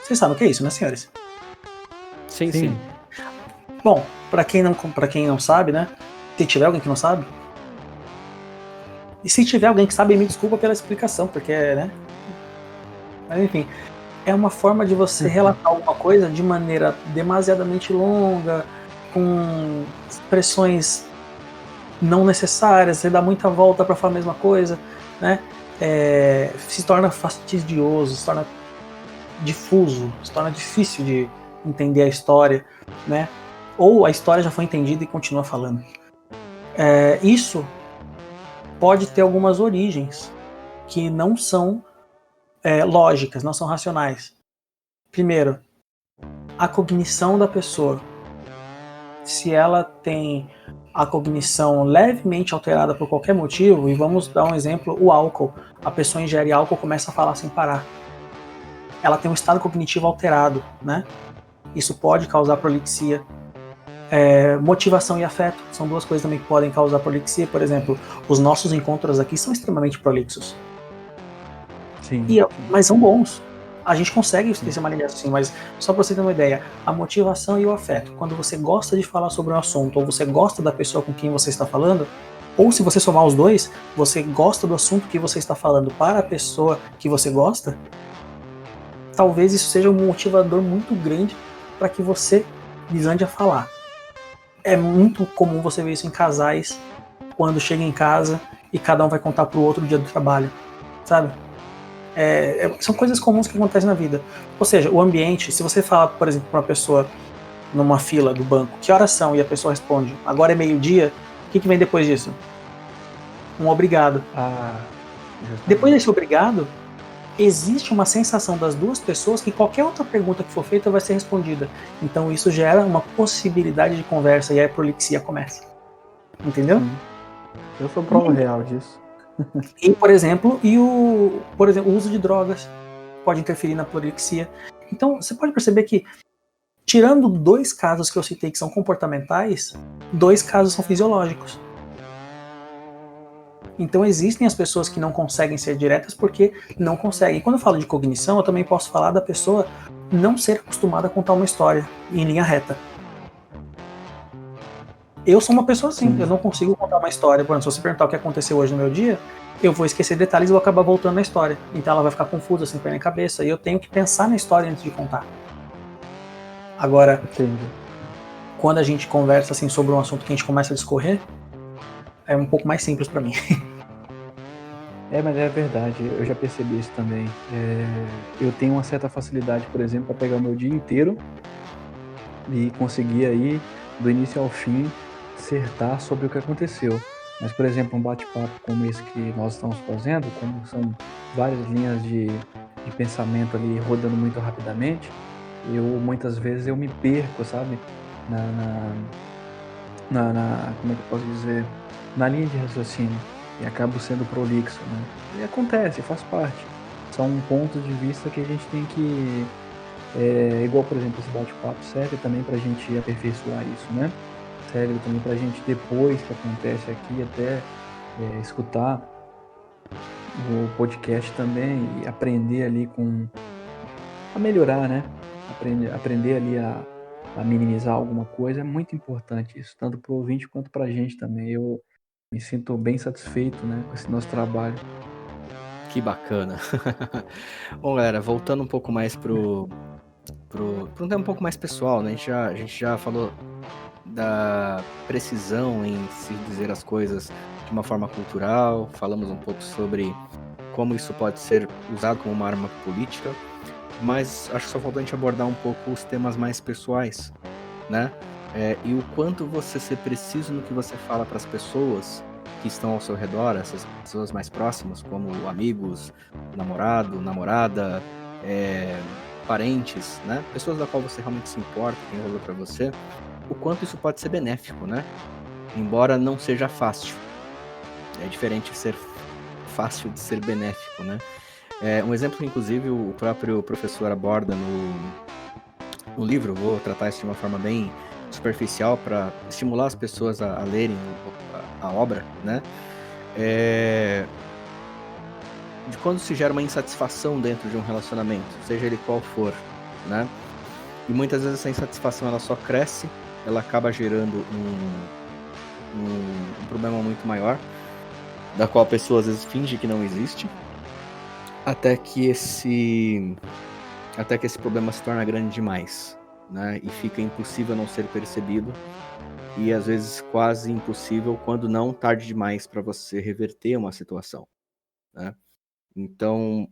Vocês sabem o que é isso, né, senhores? Sim. Bom, para quem não sabe, né? Se tiver alguém que não sabe, e se tiver alguém que sabe, me desculpa pela explicação, porque, né? Mas enfim, é uma forma de você relatar alguma coisa de maneira demasiadamente longa, com expressões não necessárias, você dá muita volta para falar a mesma coisa, né? Se torna fastidioso, se torna difuso, se torna difícil de entender a história, né? Ou a história já foi entendida e continua falando. Isso pode ter algumas origens que não são lógicas, não são racionais. Primeiro, a cognição da pessoa. Se ela tem a cognição levemente alterada por qualquer motivo, e vamos dar um exemplo, o álcool. A pessoa ingere álcool e começa a falar sem parar. Ela tem um estado cognitivo alterado, né? Isso pode causar prolixia. Motivação e afeto são duas coisas também que podem causar prolixia. Por exemplo, os nossos encontros aqui são extremamente prolixos. Sim. Mas são bons. A gente consegue ter uma linha assim, mas só para você ter uma ideia, a motivação e o afeto, quando você gosta de falar sobre um assunto, ou você gosta da pessoa com quem você está falando, ou se você somar os dois, você gosta do assunto que você está falando para a pessoa que você gosta, talvez isso seja um motivador muito grande para que você desande a falar. É muito comum você ver isso em casais quando chega em casa e cada um vai contar pro outro o dia do trabalho, sabe? São coisas comuns que acontecem na vida. Ou seja, o ambiente, se você fala, por exemplo, para uma pessoa numa fila do banco, que horas são? E a pessoa responde, agora é meio-dia, o que vem depois disso? Um obrigado. Depois desse obrigado, existe uma sensação das duas pessoas que qualquer outra pergunta que for feita vai ser respondida. Então isso gera uma possibilidade de conversa e aí a prolixia começa. Entendeu? Eu sou prova real disso. E, por exemplo, o uso de drogas pode interferir na prolixia. Então, você pode perceber que, tirando 2 casos que eu citei que são comportamentais, 2 casos são fisiológicos. Então, existem as pessoas que não conseguem ser diretas porque não conseguem. E quando eu falo de cognição, eu também posso falar da pessoa não ser acostumada a contar uma história em linha reta. Eu sou uma pessoa assim, eu não consigo contar uma história. Por exemplo, se você perguntar o que aconteceu hoje no meu dia, eu vou esquecer detalhes e vou acabar voltando na história. Então ela vai ficar confusa, sem pé na cabeça, e eu tenho que pensar na história antes de contar. Agora, quando a gente conversa assim, sobre um assunto que a gente começa a discorrer, é um pouco mais simples pra mim. Mas é verdade, eu já percebi isso também. Eu tenho uma certa facilidade, por exemplo, para pegar o meu dia inteiro e conseguir aí, do início ao fim, acertar sobre o que aconteceu. Mas, por exemplo, um bate-papo como esse que nós estamos fazendo, como são várias linhas de pensamento ali rodando muito rapidamente, muitas vezes eu me perco, sabe? Como é que eu posso dizer? Na linha de raciocínio. E acabo sendo prolixo, né? E acontece, faz parte. São pontos de vista que a gente tem que... igual, por exemplo, esse bate-papo serve também pra gente aperfeiçoar isso, né? Serve também pra gente, depois que acontece aqui, até escutar o podcast também e aprender ali a melhorar, né? Aprender ali a minimizar alguma coisa. É muito importante isso, tanto pro ouvinte quanto pra gente também. Eu me sinto bem satisfeito, né, com esse nosso trabalho. Que bacana. Bom, galera, voltando um pouco mais pro um tema um pouco mais pessoal, né? A gente já falou da precisão em se dizer as coisas de uma forma cultural, falamos um pouco sobre como isso pode ser usado como uma arma política, mas acho que só falta a gente abordar um pouco os temas mais pessoais, né? E o quanto você ser preciso no que você fala para as pessoas que estão ao seu redor, essas pessoas mais próximas, como amigos, namorado, namorada, parentes, né? Pessoas da qual você realmente se importa, quem olha para você, o quanto isso pode ser benéfico, né? Embora não seja fácil. É diferente ser fácil de ser benéfico, né? Um exemplo que, inclusive, o próprio professor aborda no livro, vou tratar isso de uma forma bem superficial para estimular as pessoas a lerem a obra, né? De quando se gera uma insatisfação dentro de um relacionamento, seja ele qual for, né? E muitas vezes essa insatisfação ela só cresce, ela acaba gerando um problema muito maior, da qual a pessoa às vezes finge que não existe, até que esse problema se torna grande demais, né? E fica impossível não ser percebido, e às vezes quase impossível, quando não tarde demais, para você reverter uma situação, né? Então,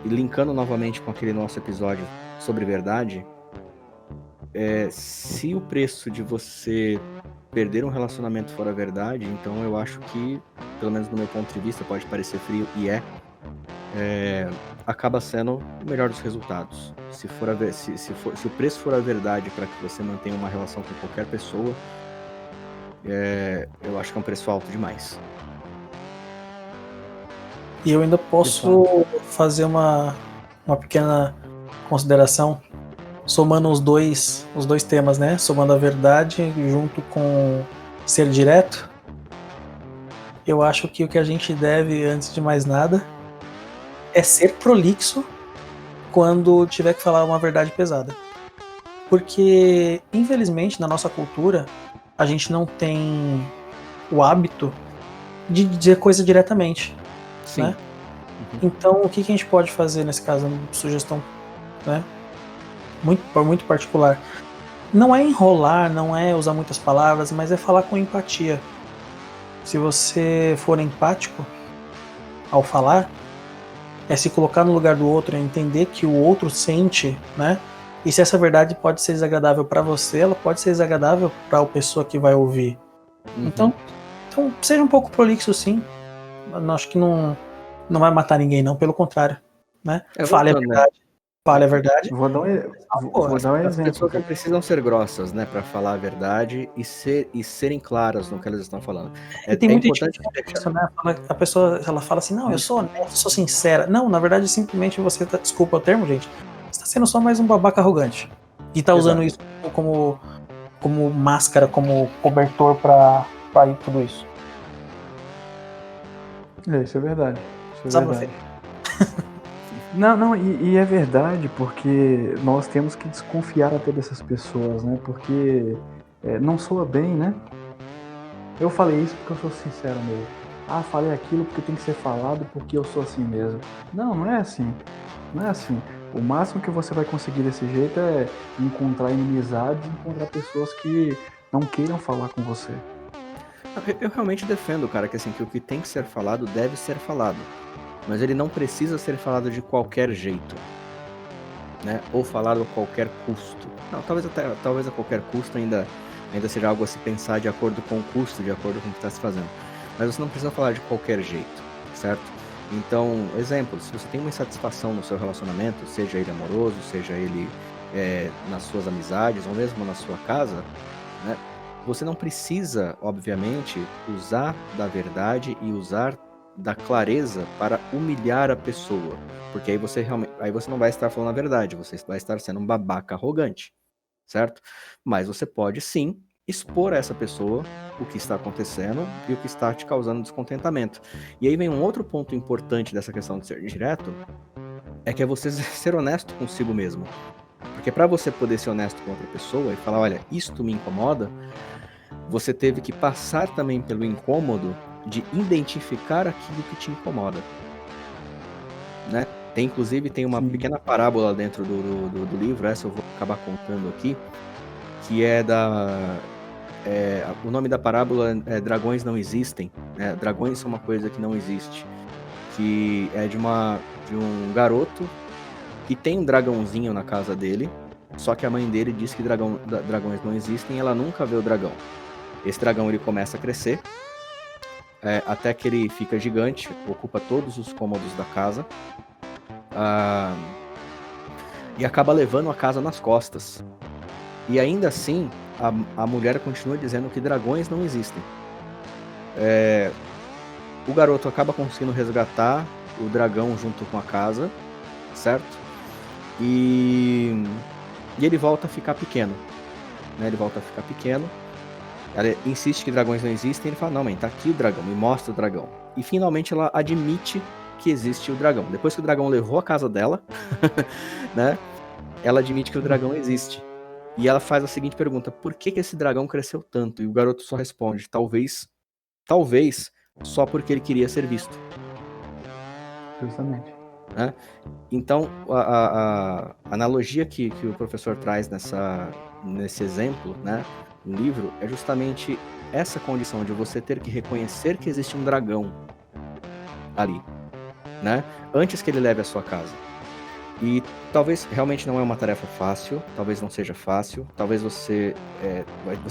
linkando novamente com aquele nosso episódio sobre verdade, se o preço de você perder um relacionamento for a verdade, então eu acho que, pelo menos no meu ponto de vista, pode parecer frio, e acaba sendo o melhor dos resultados. Se o preço for a verdade para que você mantenha uma relação com qualquer pessoa, eu acho que é um preço alto demais. E eu ainda posso fazer uma pequena consideração, somando os dois temas, né? Somando a verdade junto com ser direto. Eu acho que o que a gente deve, antes de mais nada, é ser prolixo quando tiver que falar uma verdade pesada. Porque, infelizmente, na nossa cultura, a gente não tem o hábito de dizer coisa diretamente. Sim. Né? Então, o que a gente pode fazer nesse caso? Uma sugestão, né? Muito particular. Não é enrolar, não é usar muitas palavras, mas é falar com empatia. se você for empático ao falar, é se colocar no lugar do outro, é entender que o outro sente, né? E se essa verdade pode ser desagradável para você, ela pode ser desagradável para a pessoa que vai ouvir. Então, seja um pouco prolixo, sim. Eu acho que não vai matar ninguém, não. Pelo contrário, né? Fale a verdade. Fale a verdade. Vou dar um As exemplo. pessoas não precisam ser grossas, né, para falar a verdade e serem claras no que elas estão falando. E tem muita gente que fala isso, né? A pessoa, ela fala assim, não, eu sou honesto, sou sincera. Não, na verdade, simplesmente você tá, desculpa o termo, gente, você tá sendo só mais um babaca arrogante. E tá usando isso como máscara, como cobertor pra ir tudo isso. Isso é verdade. Sabe você? Não, e é verdade, porque nós temos que desconfiar até dessas pessoas, né? Porque não soa bem, né? Eu falei isso porque eu sou sincero mesmo. Falei aquilo porque tem que ser falado porque eu sou assim mesmo. Não é assim. Não é assim. O máximo que você vai conseguir desse jeito é encontrar inimizades, encontrar pessoas que não queiram falar com você. Eu realmente defendo, cara, que assim, que o que tem que ser falado deve ser falado. Mas ele não precisa ser falado de qualquer jeito, né? Ou falado a qualquer custo. Não, talvez a qualquer custo ainda seja algo a se pensar de acordo com o custo, de acordo com o que está se fazendo. Mas você não precisa falar de qualquer jeito, certo? Então, exemplo, se você tem uma insatisfação no seu relacionamento, seja ele amoroso, seja ele nas suas amizades ou mesmo na sua casa, né? Você não precisa, obviamente, usar da verdade e usar da clareza para humilhar a pessoa, porque aí você não vai estar falando a verdade, você vai estar sendo um babaca arrogante, certo? Mas você pode sim expor a essa pessoa o que está acontecendo e o que está te causando descontentamento. E aí vem um outro ponto importante dessa questão de ser direto, é que é você ser honesto consigo mesmo. Porque para você poder ser honesto com outra pessoa e falar, olha, isto me incomoda, você teve que passar também pelo incômodo de identificar aquilo que te incomoda, né? Inclusive tem uma pequena parábola dentro do livro, essa eu vou acabar contando aqui, que o nome da parábola é Dragões Não Existem, né? Dragões são uma coisa que não existe, que é de um garoto que tem um dragãozinho na casa dele, só que a mãe dele diz que dragões não existem e ela nunca vê o dragão. Esse dragão ele começa a crescer, até que ele fica gigante, ocupa todos os cômodos da casa, e acaba levando a casa nas costas. E ainda assim, a mulher continua dizendo que dragões não existem. O garoto acaba conseguindo resgatar o dragão junto com a casa, certo? E ele volta a ficar pequeno, né? Ele volta a ficar pequeno. Ela insiste que dragões não existem, ele fala, não, mãe, tá aqui o dragão, me mostra o dragão. E finalmente ela admite que existe o dragão. Depois que o dragão levou a casa dela, né, ela admite que o dragão existe. E ela faz a seguinte pergunta, por que esse dragão cresceu tanto? E o garoto só responde, talvez só porque ele queria ser visto. Justamente. Né? Então, a analogia que o professor traz nesse exemplo, né, no livro, é justamente essa condição de você ter que reconhecer que existe um dragão ali, né, antes que ele leve a sua casa. E talvez realmente não é uma tarefa fácil, talvez não seja fácil, talvez você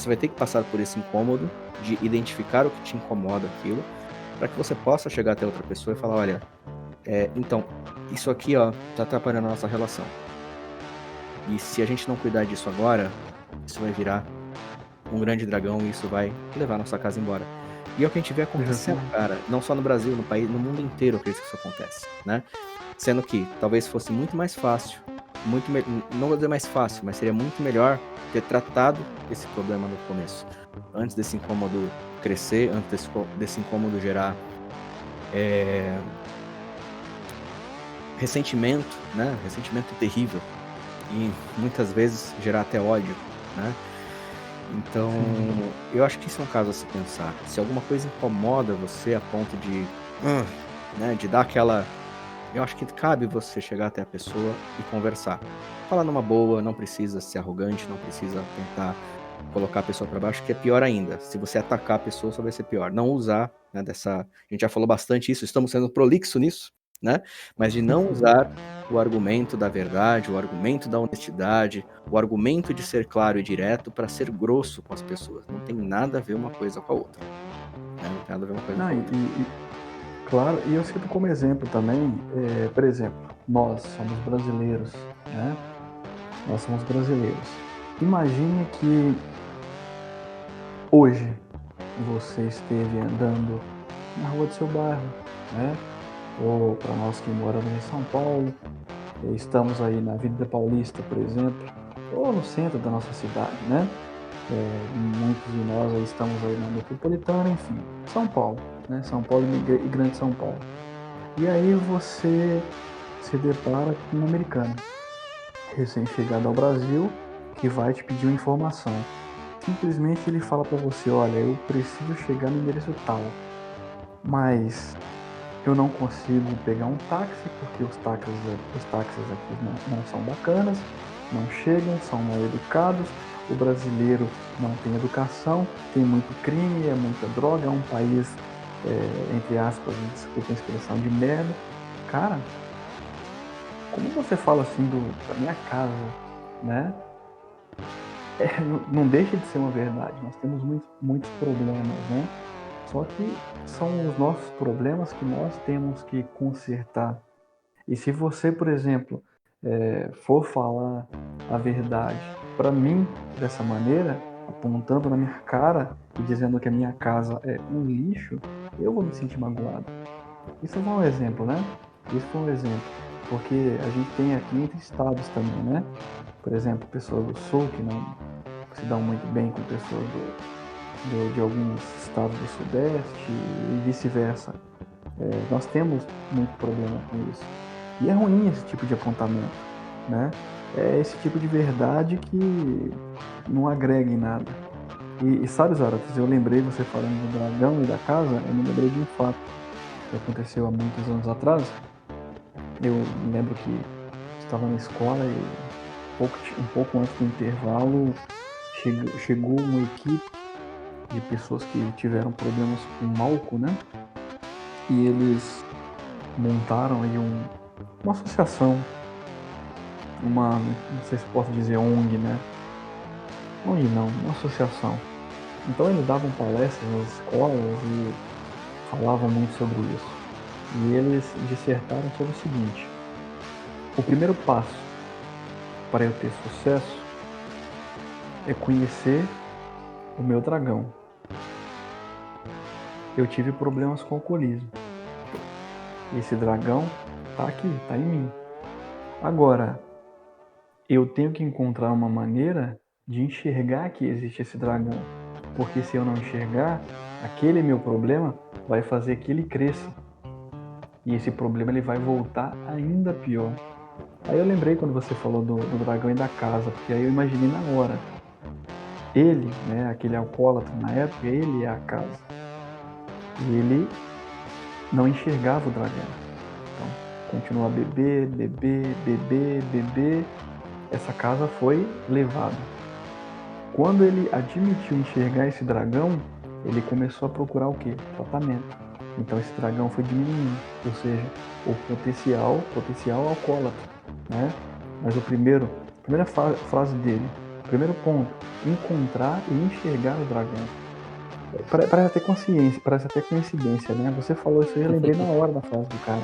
vai ter que passar por esse incômodo de identificar o que te incomoda aquilo, para que você possa chegar até outra pessoa e falar, olha, então, isso aqui, ó, tá atrapalhando a nossa relação. E se a gente não cuidar disso agora, isso vai virar um grande dragão e isso vai levar a nossa casa embora. E é o que a gente vê acontecendo, cara, não só no Brasil, no país, no mundo inteiro, eu acredito que isso acontece, né? Sendo que talvez fosse muito mais fácil, não vou dizer mais fácil, mas seria muito melhor ter tratado esse problema no começo. Antes desse incômodo crescer, antes desse incômodo gerar ressentimento, né? Ressentimento terrível. E muitas vezes gerar até ódio, né? Então, eu acho que isso é um caso a se pensar. Se alguma coisa incomoda você a ponto de, né, de dar aquela... Eu acho que cabe você chegar até a pessoa e conversar. Falar numa boa, não precisa ser arrogante, não precisa tentar colocar a pessoa para baixo, que é pior ainda. Se você atacar a pessoa, só vai ser pior. Não usar, né, a gente já falou bastante isso, estamos sendo prolixo nisso, né? Mas de não usar o argumento da verdade, o argumento da honestidade, o argumento de ser claro e direto para ser grosso com as pessoas. Não tem nada a ver uma coisa com a outra. Né? Não tem nada a ver uma coisa com a outra. Claro, e eu cito como exemplo também, por exemplo, nós somos brasileiros, né? Nós somos brasileiros. Imagine que hoje você esteve andando na rua do seu bairro, né? Ou para nós que moramos em São Paulo, estamos aí na Avenida Paulista, por exemplo, ou no centro da nossa cidade, né? Muitos de nós aí estamos aí na metropolitana, enfim, São Paulo, né? São Paulo e Grande São Paulo. E aí você se depara com um americano recém-chegado ao Brasil que vai te pedir uma informação. Simplesmente ele fala para você, olha, eu preciso chegar no endereço tal, mas eu não consigo pegar um táxi porque os táxis aqui não são bacanas, não chegam, são mal educados, o brasileiro não tem educação, tem muito crime, é muita droga, é um país, entre aspas, desculpa a expressão, de merda. Cara, como você fala assim da minha casa, né? Não deixa de ser uma verdade, nós temos muitos problemas, né? Só que são os nossos problemas que nós temos que consertar. E se você, por exemplo, for falar a verdade para mim dessa maneira, apontando na minha cara e dizendo que a minha casa é um lixo, eu vou me sentir magoado. Isso é um exemplo, né? Isso foi um exemplo. Porque a gente tem aqui entre estados também, né? Por exemplo, pessoas do sul que não se dão muito bem com pessoas de alguns estados do sudeste e vice-versa. Nós temos muito problema com isso. E é ruim esse tipo de apontamento, né? É esse tipo de verdade que não agrega em nada. E sabe, Zaratas, eu lembrei, você falando do dragão e da casa, eu me lembrei de um fato que aconteceu há muitos anos atrás. Eu me lembro que estava na escola e um pouco antes do intervalo chegou uma equipe de pessoas que tiveram problemas com álcool, né? E eles montaram aí uma associação, não sei se posso dizer ONG, né? ONG não, uma associação. Então eles davam palestras nas escolas e falavam muito sobre isso. E eles dissertaram sobre o seguinte: o primeiro passo para eu ter sucesso é conhecer o meu dragão. Eu tive problemas com alcoolismo. Esse dragão tá aqui, tá em mim. Agora, eu tenho que encontrar uma maneira de enxergar que existe esse dragão. Porque se eu não enxergar, aquele meu problema vai fazer que ele cresça. E esse problema ele vai voltar ainda pior. Aí eu lembrei quando você falou do dragão e da casa, porque aí eu imaginei na hora. Ele, né, aquele alcoólatra na época, ele é a casa. E ele não enxergava o dragão. Então, continuou a beber. Essa casa foi levada. Quando ele admitiu enxergar esse dragão, ele começou a procurar o quê? Tratamento. Então esse dragão foi diminuindo, ou seja, o potencial alcoólatra, né? Mas a primeira frase dele, primeiro ponto, encontrar e enxergar o dragão. Parece até consciência, parece até coincidência, né? Você falou isso aí, eu lembrei na hora da frase do cara.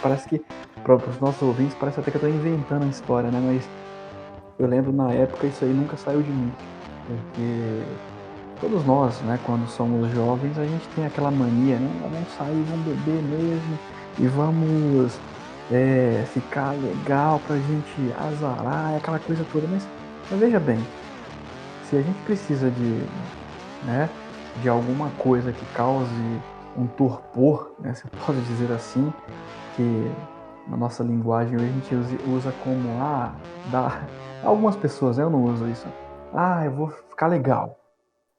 Parece que, para os nossos ouvintes, parece até que eu estou inventando a história, né? Mas eu lembro na época isso aí nunca saiu de mim. Porque todos nós, né, quando somos jovens, a gente tem aquela mania, né? Vamos sair, vamos beber mesmo e vamos ficar legal pra gente azarar, aquela coisa toda. Mas veja bem, se a gente precisa de alguma coisa que cause um torpor, né, se pode dizer assim, que na nossa linguagem hoje a gente usa como algumas pessoas, eu não uso isso. Eu vou ficar legal,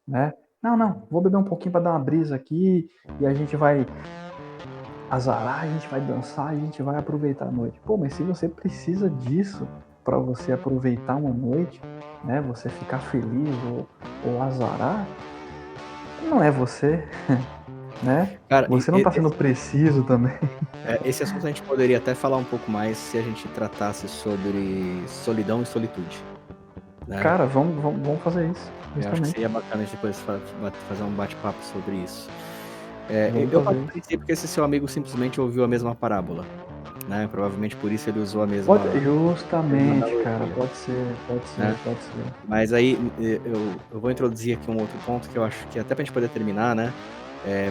né? Não, vou beber um pouquinho para dar uma brisa aqui e a gente vai azarar, a gente vai dançar, a gente vai aproveitar a noite. Pô, mas se você precisa disso para você aproveitar uma noite, né? Você ficar feliz ou azarar, não é você, né? Cara, Você não tá sendo preciso também. Esse assunto a gente poderia até falar um pouco mais se a gente tratasse sobre solidão e solitude. Né? Cara, vamos fazer isso. Eu acho que seria bacana a gente depois fazer um bate-papo sobre isso. Eu pensei porque esse seu amigo simplesmente ouviu a mesma parábola. Né? Provavelmente por isso ele usou a mesma... Justamente, cara, pode ser. Mas aí eu vou introduzir aqui um outro ponto que eu acho que até pra gente poder terminar, né?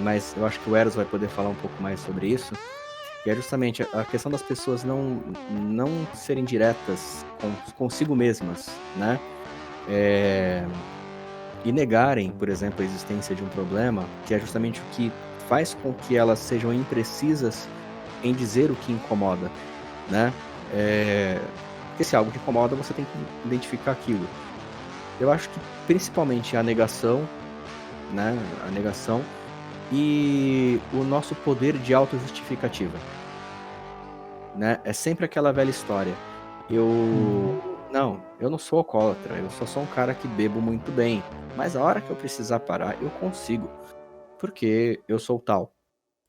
Mas eu acho que o Eros vai poder falar um pouco mais sobre isso, que é justamente a questão das pessoas não serem diretas consigo mesmas, né? E negarem, por exemplo, a existência de um problema, que é justamente o que faz com que elas sejam imprecisas em dizer o que incomoda, né? Porque se algo te incomoda, você tem que identificar aquilo. Eu acho que principalmente a negação, né? A negação e o nosso poder de autojustificativa, né? É sempre aquela velha história. Eu não sou alcoólatra, eu sou só um cara que bebo muito bem, mas a hora que eu precisar parar, eu consigo, porque eu sou tal,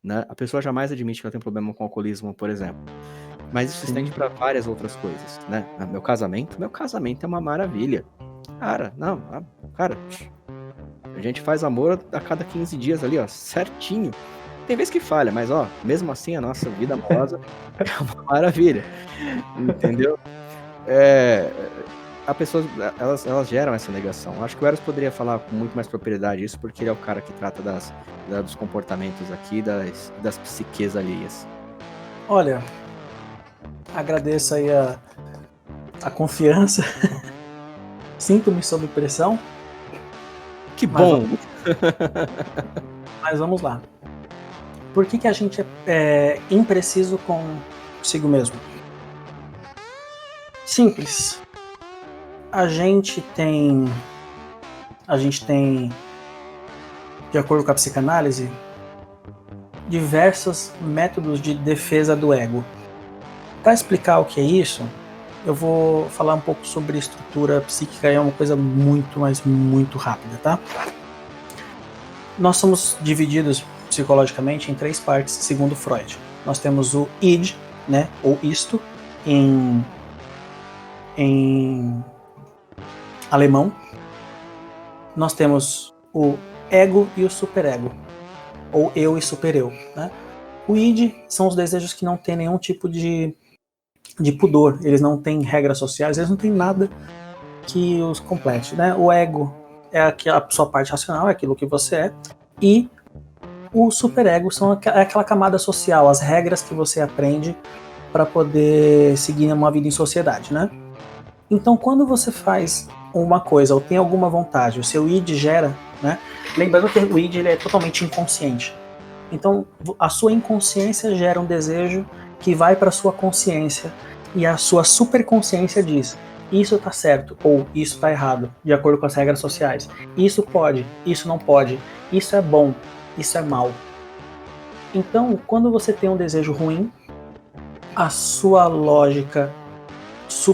né? A pessoa jamais admite que ela tem problema com alcoolismo, por exemplo, mas isso se estende para várias outras coisas, né? Meu casamento é uma maravilha, cara, a gente faz amor a cada 15 dias ali, ó, certinho. Tem vezes que falha, mas ó, mesmo assim a nossa vida amorosa é uma maravilha, entendeu? A pessoa, elas geram essa negação. Acho que o Eros poderia falar com muito mais propriedade isso, porque ele é o cara que trata dos comportamentos aqui, das psiques alheias. Olha, agradeço aí a confiança. Sinto-me sob pressão. Que bom! Mas vamos lá. Por que a gente é impreciso consigo mesmo? Simples. A gente tem, de acordo com a psicanálise, diversos métodos de defesa do ego. Para explicar o que é isso, eu vou falar um pouco sobre estrutura psíquica, é uma coisa muito, mas muito rápida, tá? Nós somos divididos psicologicamente em 3 partes, segundo Freud. Nós temos o id, né, ou isto, em alemão. Nós temos o ego e o superego, ou eu e supereu, né? O id são os desejos que não têm nenhum tipo de pudor, eles não têm regras sociais, eles não têm nada que os complete, né? O ego é a sua parte racional, é aquilo que você é, e o superego é aquela camada social, as regras que você aprende para poder seguir uma vida em sociedade, né? Então, quando você faz uma coisa ou tem alguma vontade, o seu id gera, né? Lembrando que o id ele é totalmente inconsciente. Então, a sua inconsciência gera um desejo que vai para a sua consciência e a sua superconsciência diz: isso está certo ou isso está errado, de acordo com as regras sociais. Isso pode, isso não pode, isso é bom, isso é mal. Então, quando você tem um desejo ruim, a sua lógica,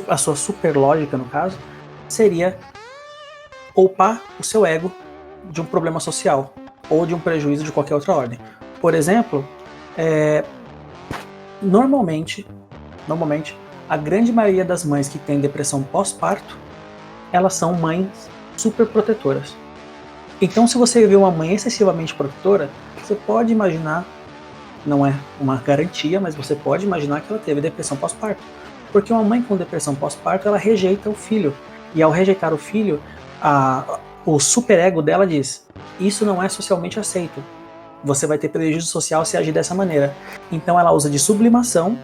a sua superlógica, no caso, seria poupar o seu ego de um problema social ou de um prejuízo de qualquer outra ordem. Por exemplo, normalmente, a grande maioria das mães que têm depressão pós-parto, elas são mães super protetoras. Então, se você vê uma mãe excessivamente protetora, você pode imaginar, não é uma garantia, mas você pode imaginar que ela teve depressão pós-parto. Porque uma mãe com depressão pós-parto, ela rejeita o filho. E ao rejeitar o filho, o superego dela diz: isso não é socialmente aceito. Você vai ter prejuízo social se agir dessa maneira. Então ela usa de sublimação,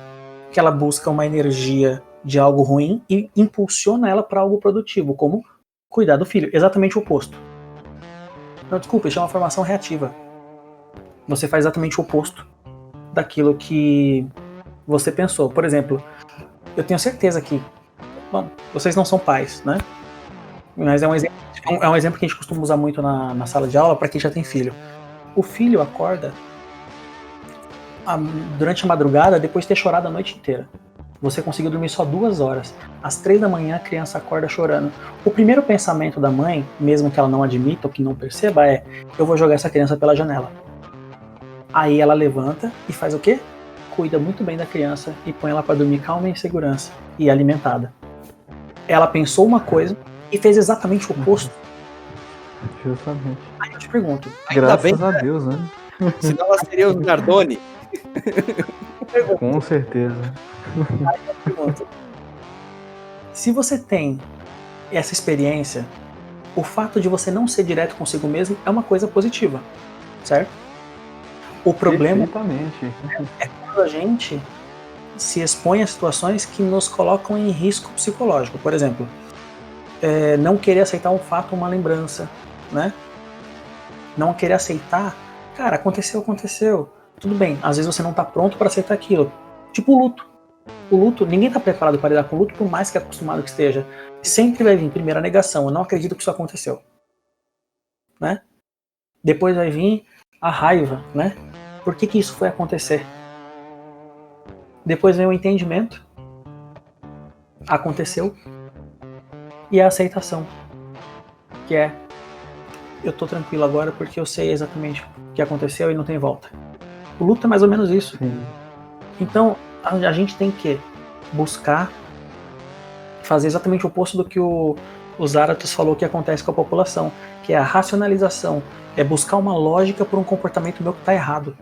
que ela busca uma energia de algo ruim e impulsiona ela para algo produtivo, como cuidar do filho. Exatamente o oposto. Não, desculpa, isso é uma formação reativa. Você faz exatamente o oposto daquilo que você pensou. Por exemplo, eu tenho certeza que, bom, vocês não são pais, né? Mas é um exemplo que a gente costuma usar muito na sala de aula para quem já tem filho. O filho acorda durante a madrugada depois de ter chorado a noite inteira. Você conseguiu dormir só 2 horas. Às 3 da manhã a criança acorda chorando. O primeiro pensamento da mãe, mesmo que ela não admita ou que não perceba, é: eu vou jogar essa criança pela janela. Aí ela levanta e faz o quê? Cuida muito bem da criança e põe ela para dormir calma e em segurança e alimentada. Ela pensou uma coisa e fez exatamente o oposto. Justamente. Aí eu te pergunto. Graças a Deus, né? Senão ela seria o Nardoni. Com certeza. Aí eu pergunto. Se você tem essa experiência, o fato de você não ser direto consigo mesmo é uma coisa positiva, certo? O problema é quando a gente se expõe a situações que nos colocam em risco psicológico. Por exemplo, não querer aceitar um fato, uma lembrança, né? Não querer aceitar, cara, aconteceu. Tudo bem, às vezes você não tá pronto para aceitar aquilo. Tipo o luto. O luto, ninguém tá preparado para lidar com o luto, por mais que acostumado que esteja. Sempre vai vir primeiro a negação, eu não acredito que isso aconteceu, né? Depois vai vir a raiva, né? Por que isso foi acontecer? Depois vem o entendimento. Aconteceu. E a aceitação. Que é: eu tô tranquilo agora porque eu sei exatamente o que aconteceu e não tem volta. O luto é mais ou menos isso. Sim. Então, a gente tem que buscar fazer exatamente o oposto do que o Zarathus falou que acontece com a população, que é a racionalização, é buscar uma lógica por um comportamento meu que tá errado.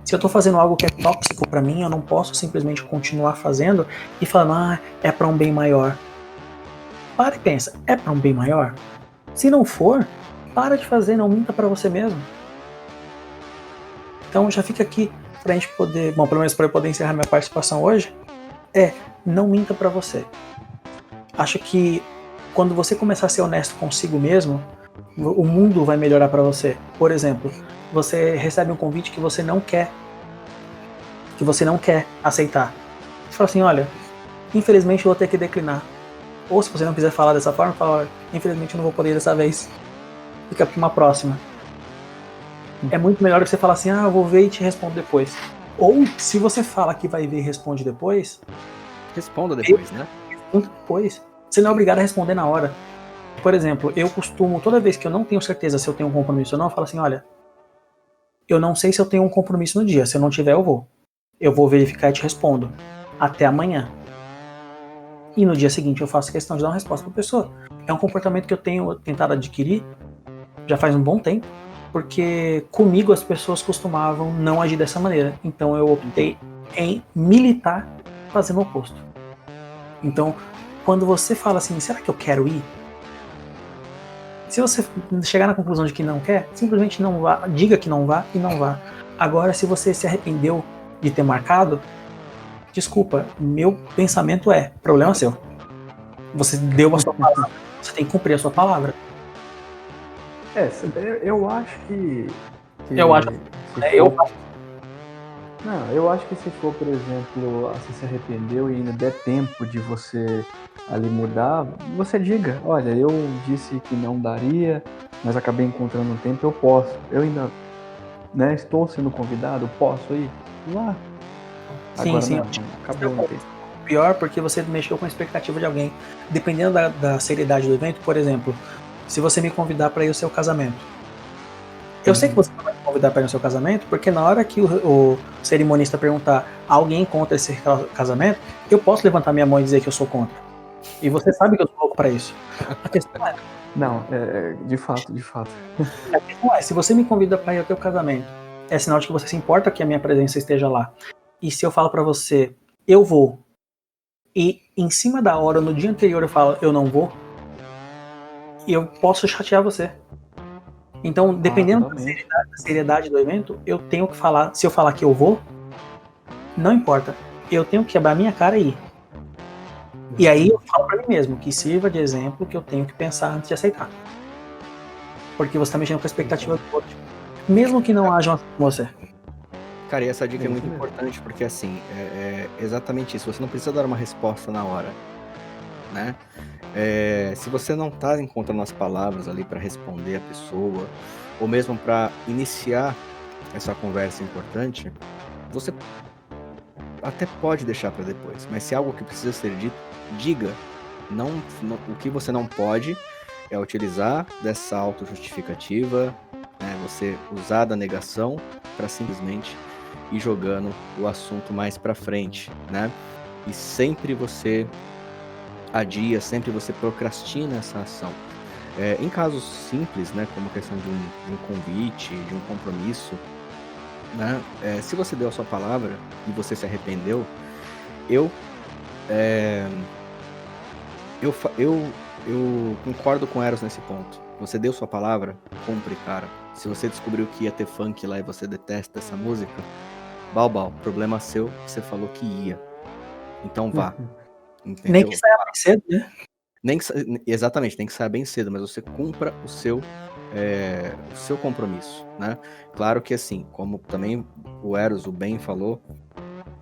Se eu tô fazendo algo que é tóxico pra mim, eu não posso simplesmente continuar fazendo e falando, é pra um bem maior. Para e pensa, é pra um bem maior? Se não for, para de fazer, não minta pra você mesmo. Então já fica aqui pra gente poder, pelo menos pra eu poder encerrar minha participação hoje, não minta pra você. Acho que quando você começar a ser honesto consigo mesmo, o mundo vai melhorar pra você. Por exemplo, você recebe um convite que você não quer aceitar. Você fala assim, olha, infelizmente eu vou ter que declinar. Ou se você não quiser falar dessa forma, fala, olha, infelizmente eu não vou poder dessa vez. Fica pra uma próxima. É muito melhor que você falar assim, eu vou ver e te respondo depois. Ou, se você fala que vai ver e responde depois... Responda depois, né? Responda depois. Você não é obrigado a responder na hora. Por exemplo, eu costumo, toda vez que eu não tenho certeza se eu tenho um compromisso ou não, eu falo assim, olha, eu não sei se eu tenho um compromisso no dia. Se eu não tiver, eu vou. Eu vou verificar e te respondo. Até amanhã. E no dia seguinte eu faço questão de dar uma resposta pra pessoa. É um comportamento que eu tenho tentado adquirir já faz um bom tempo. Porque comigo as pessoas costumavam não agir dessa maneira. Então eu optei em militar fazendo o oposto. Então, quando você fala assim, será que eu quero ir? Se você chegar na conclusão de que não quer, simplesmente não vá, diga que não vá e não vá. Agora, se você se arrependeu de ter marcado, desculpa, meu pensamento problema seu. Você deu a sua palavra, você tem que cumprir a sua palavra. Eu acho que eu acho. Não, eu acho que se for, por exemplo, você se arrependeu e ainda der tempo de você ali mudar, você diga, olha, eu disse que não daria, mas acabei encontrando um tempo, eu posso. Eu ainda, estou sendo convidado, posso ir lá. Sim, sim. Não, acabou o tempo. Pior porque você mexeu com a expectativa de alguém. Dependendo da seriedade do evento, por exemplo, se você me convidar para ir ao seu casamento, eu sei que você não vai me convidar para ir ao seu casamento, porque na hora que o cerimonista perguntar alguém contra esse casamento, eu posso levantar minha mão e dizer que eu sou contra. E você sabe que eu sou louco para isso. A questão é... Não, de fato. A questão é, se você me convida para ir ao teu casamento, é sinal de que você se importa que a minha presença esteja lá. E se eu falo para você, eu vou, e em cima da hora, no dia anterior, eu falo, eu não vou, eu posso chatear você. Então, dependendo da seriedade do evento, eu tenho que falar, se eu falar que eu vou, não importa, eu tenho que quebrar minha cara e ir. E aí eu falo pra mim mesmo, que sirva de exemplo que eu tenho que pensar antes de aceitar. Porque você tá mexendo com a expectativa do outro. Mesmo que não haja com você. Cara, e essa dica é muito importante, porque assim, é exatamente isso, você não precisa dar uma resposta na hora, né? Se você não tá encontrando as palavras ali para responder a pessoa, ou mesmo para iniciar essa conversa importante, você até pode deixar para depois, mas se é algo que precisa ser dito, diga. O que você não pode é utilizar dessa autojustificativa, né, você usar da negação para simplesmente ir jogando o assunto mais para frente, né? E sempre você adia, sempre você procrastina essa ação. Em casos simples, né, como a questão de um convite, de um compromisso, né, se você deu a sua palavra e você se arrependeu, eu concordo com o Eros nesse ponto. Você deu sua palavra, cumpre, cara. Se você descobriu que ia ter funk lá e você detesta essa música, balbal, problema seu, você falou que ia. Então vá. Entendeu? Nem que saia mais cedo, né? Exatamente, tem que sair bem cedo, mas você cumpra o seu compromisso, né? Claro que assim, como também o Eros, o Ben falou,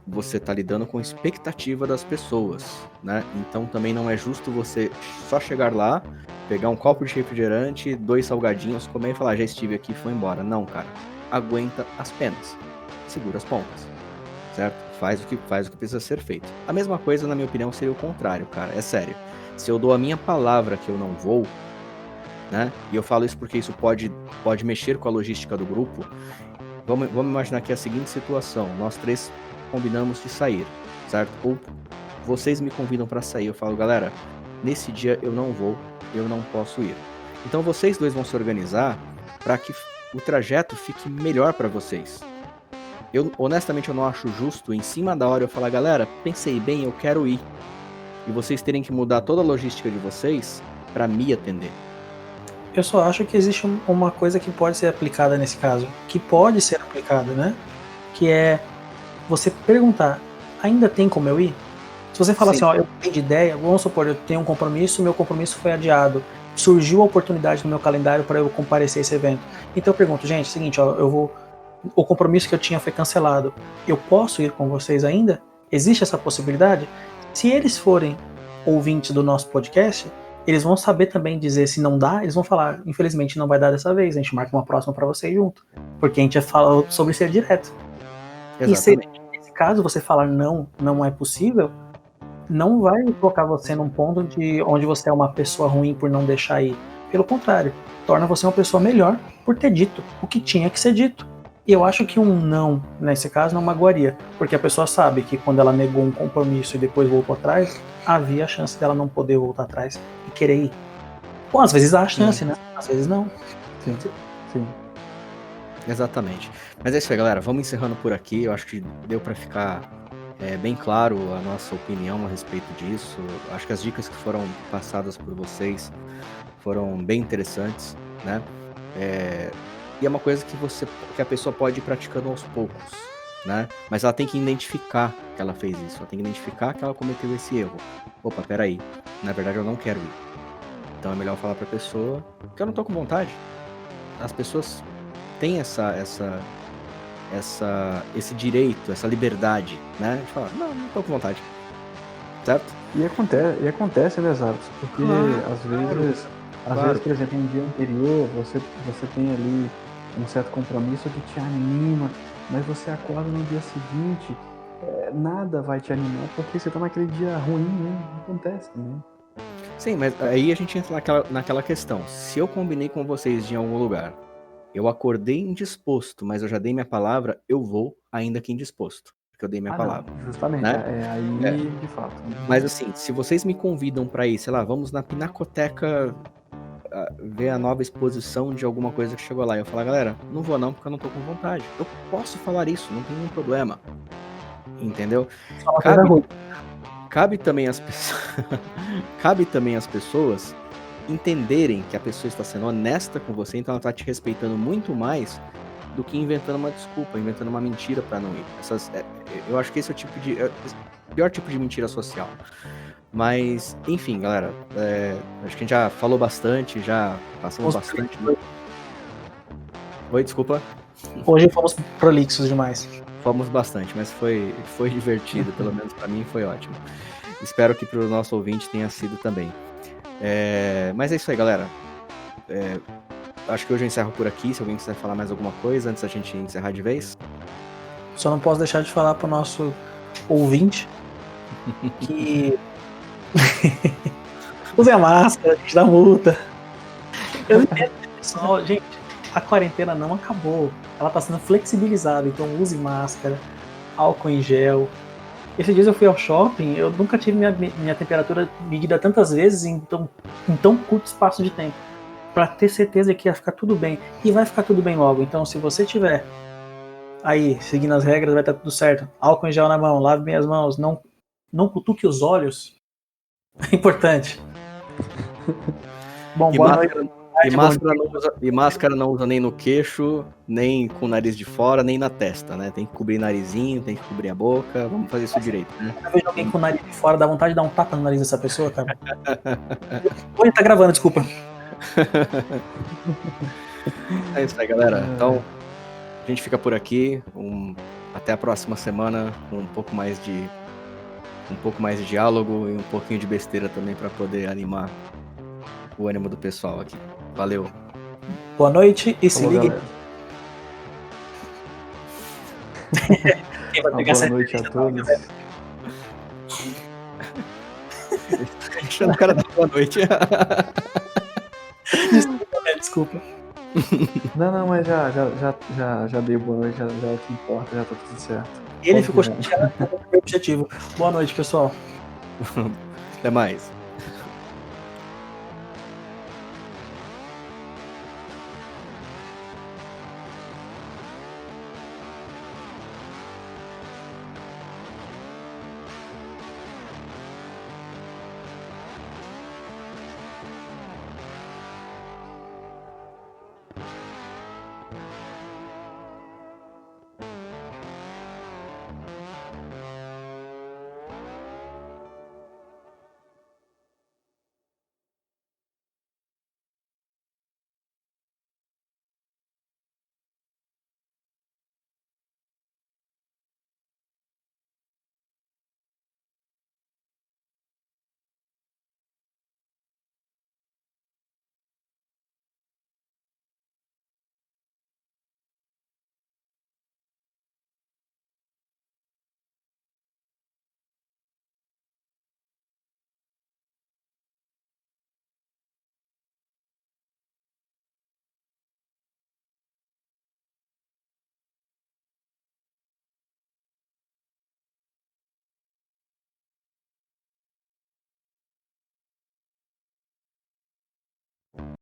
você tá lidando com expectativa das pessoas, né? Então também não é justo você só chegar lá, pegar um copo de refrigerante, 2 salgadinhos, comer e falar, já estive aqui, foi embora. Não, cara. Aguenta as penas. Segura as pontas. Certo? Faz o que precisa ser feito. A mesma coisa, na minha opinião, seria o contrário, cara. É sério. Se eu dou a minha palavra que eu não vou, né? E eu falo isso porque isso pode mexer com a logística do grupo. Vamos imaginar aqui a seguinte situação. Nós 3 combinamos de sair, certo? Ou vocês me convidam para sair. Eu falo, galera, nesse dia eu não vou, eu não posso ir. Então vocês 2 vão se organizar para que o trajeto fique melhor para vocês. Honestamente, eu não acho justo, em cima da hora, eu falar, galera, pensei bem, eu quero ir. E vocês terem que mudar toda a logística de vocês para me atender. Eu só acho que existe uma coisa que pode ser aplicada nesse caso. Que pode ser aplicada, né? Que é você perguntar, ainda tem como eu ir? Se você falar assim, ó, eu tenho de ideia, vamos supor, eu tenho um compromisso, meu compromisso foi adiado. Surgiu a oportunidade no meu calendário para eu comparecer a esse evento. Então eu pergunto, gente, é o seguinte, ó, o compromisso que eu tinha foi cancelado. Eu posso ir com vocês ainda? Existe essa possibilidade? Se eles forem ouvintes do nosso podcast, eles vão saber também dizer se não dá, eles vão falar, infelizmente não vai dar dessa vez, a gente marca uma próxima para vocês junto. Porque a gente já falou sobre ser direto. Exatamente. E nesse caso você falar não é possível, não vai colocar você num ponto onde você é uma pessoa ruim por não deixar ir. Pelo contrário, torna você uma pessoa melhor por ter dito o que tinha que ser dito. E eu acho que um não, nesse caso, não magoaria, porque a pessoa sabe que quando ela negou um compromisso e depois voltou atrás, havia a chance dela não poder voltar atrás e querer ir. Bom, às vezes há a chance, né? Às vezes não. Sim. Exatamente. Mas é isso aí, galera. Vamos encerrando por aqui. Eu acho que deu para ficar bem claro a nossa opinião a respeito disso. Acho que as dicas que foram passadas por vocês foram bem interessantes, né? E é uma coisa que a pessoa pode ir praticando aos poucos, né? Mas ela tem que identificar que ela fez isso. Ela tem que identificar que ela cometeu esse erro. Opa, peraí. Na verdade, eu não quero ir. Então é melhor falar pra pessoa que eu não tô com vontade. As pessoas têm esse direito, essa liberdade, né? De falar, não tô com vontade. Certo? E acontece, né, Zaros? Porque às vezes, por exemplo, um dia anterior, você tem ali um certo compromisso que te anima, mas você acorda no dia seguinte, nada vai te animar porque você tá naquele dia ruim, né? Acontece também. Sim, mas aí a gente entra naquela questão. Se eu combinei com vocês de algum lugar, eu acordei indisposto, mas eu já dei minha palavra, eu vou ainda que indisposto, porque eu dei minha palavra. Não, justamente, né? De fato. Mas assim, se vocês me convidam pra ir, sei lá, vamos na Pinacoteca ver a nova exposição de alguma coisa que chegou lá, e eu falar, galera, não vou não, porque eu não tô com vontade. Eu posso falar isso, não tem nenhum problema. Entendeu? Cabe também as pessoas entenderem que a pessoa está sendo honesta com você, então ela está te respeitando muito mais do que inventando uma desculpa, inventando uma mentira para não ir. Eu acho que esse é o pior tipo de mentira social. Mas, enfim, galera, acho que a gente já falou bastante, já passamos bastante. Oi, desculpa. Hoje fomos prolixos demais. Fomos bastante, mas foi divertido, pelo menos para mim foi ótimo. Espero que para o nosso ouvinte tenha sido também. Mas é isso aí, galera. Acho que hoje eu encerro por aqui. Se alguém quiser falar mais alguma coisa antes da gente encerrar de vez. Só não posso deixar de falar pro nosso ouvinte que use a máscara, gente, dá multa. Eu não entendo, pessoal, gente, a quarentena não acabou, ela tá sendo flexibilizada, então use máscara, álcool em gel. Esses dias eu fui ao shopping, eu nunca tive minha temperatura medida tantas vezes em tão curto espaço de tempo, pra ter certeza que ia ficar tudo bem, e vai ficar tudo bem logo. Então se você tiver aí seguindo as regras, vai estar tudo certo. Álcool em gel na mão, lave bem as mãos, não cutuque os olhos, é importante. Bom, boa noite. E máscara não usa nem no queixo, nem com o nariz de fora, nem na testa, né? Tem que cobrir narizinho, tem que cobrir a boca. Vamos fazer isso direito, né? Eu vejo alguém com o nariz de fora, dá vontade de dar um tapa no nariz dessa pessoa, cara. Oi, tá gravando, desculpa. É isso aí, galera. Então, a gente fica por aqui. Até a próxima semana com um pouco mais de diálogo e um pouquinho de besteira também para poder animar o ânimo do pessoal aqui. Valeu. Boa noite e se ligue. Boa noite a todos. Deixando o cara da boa noite. Desculpa. Não, mas já dei boa noite, já é o que importa, já tá tudo certo. Ele ficou chateado com o objetivo. Boa noite, pessoal. Até mais.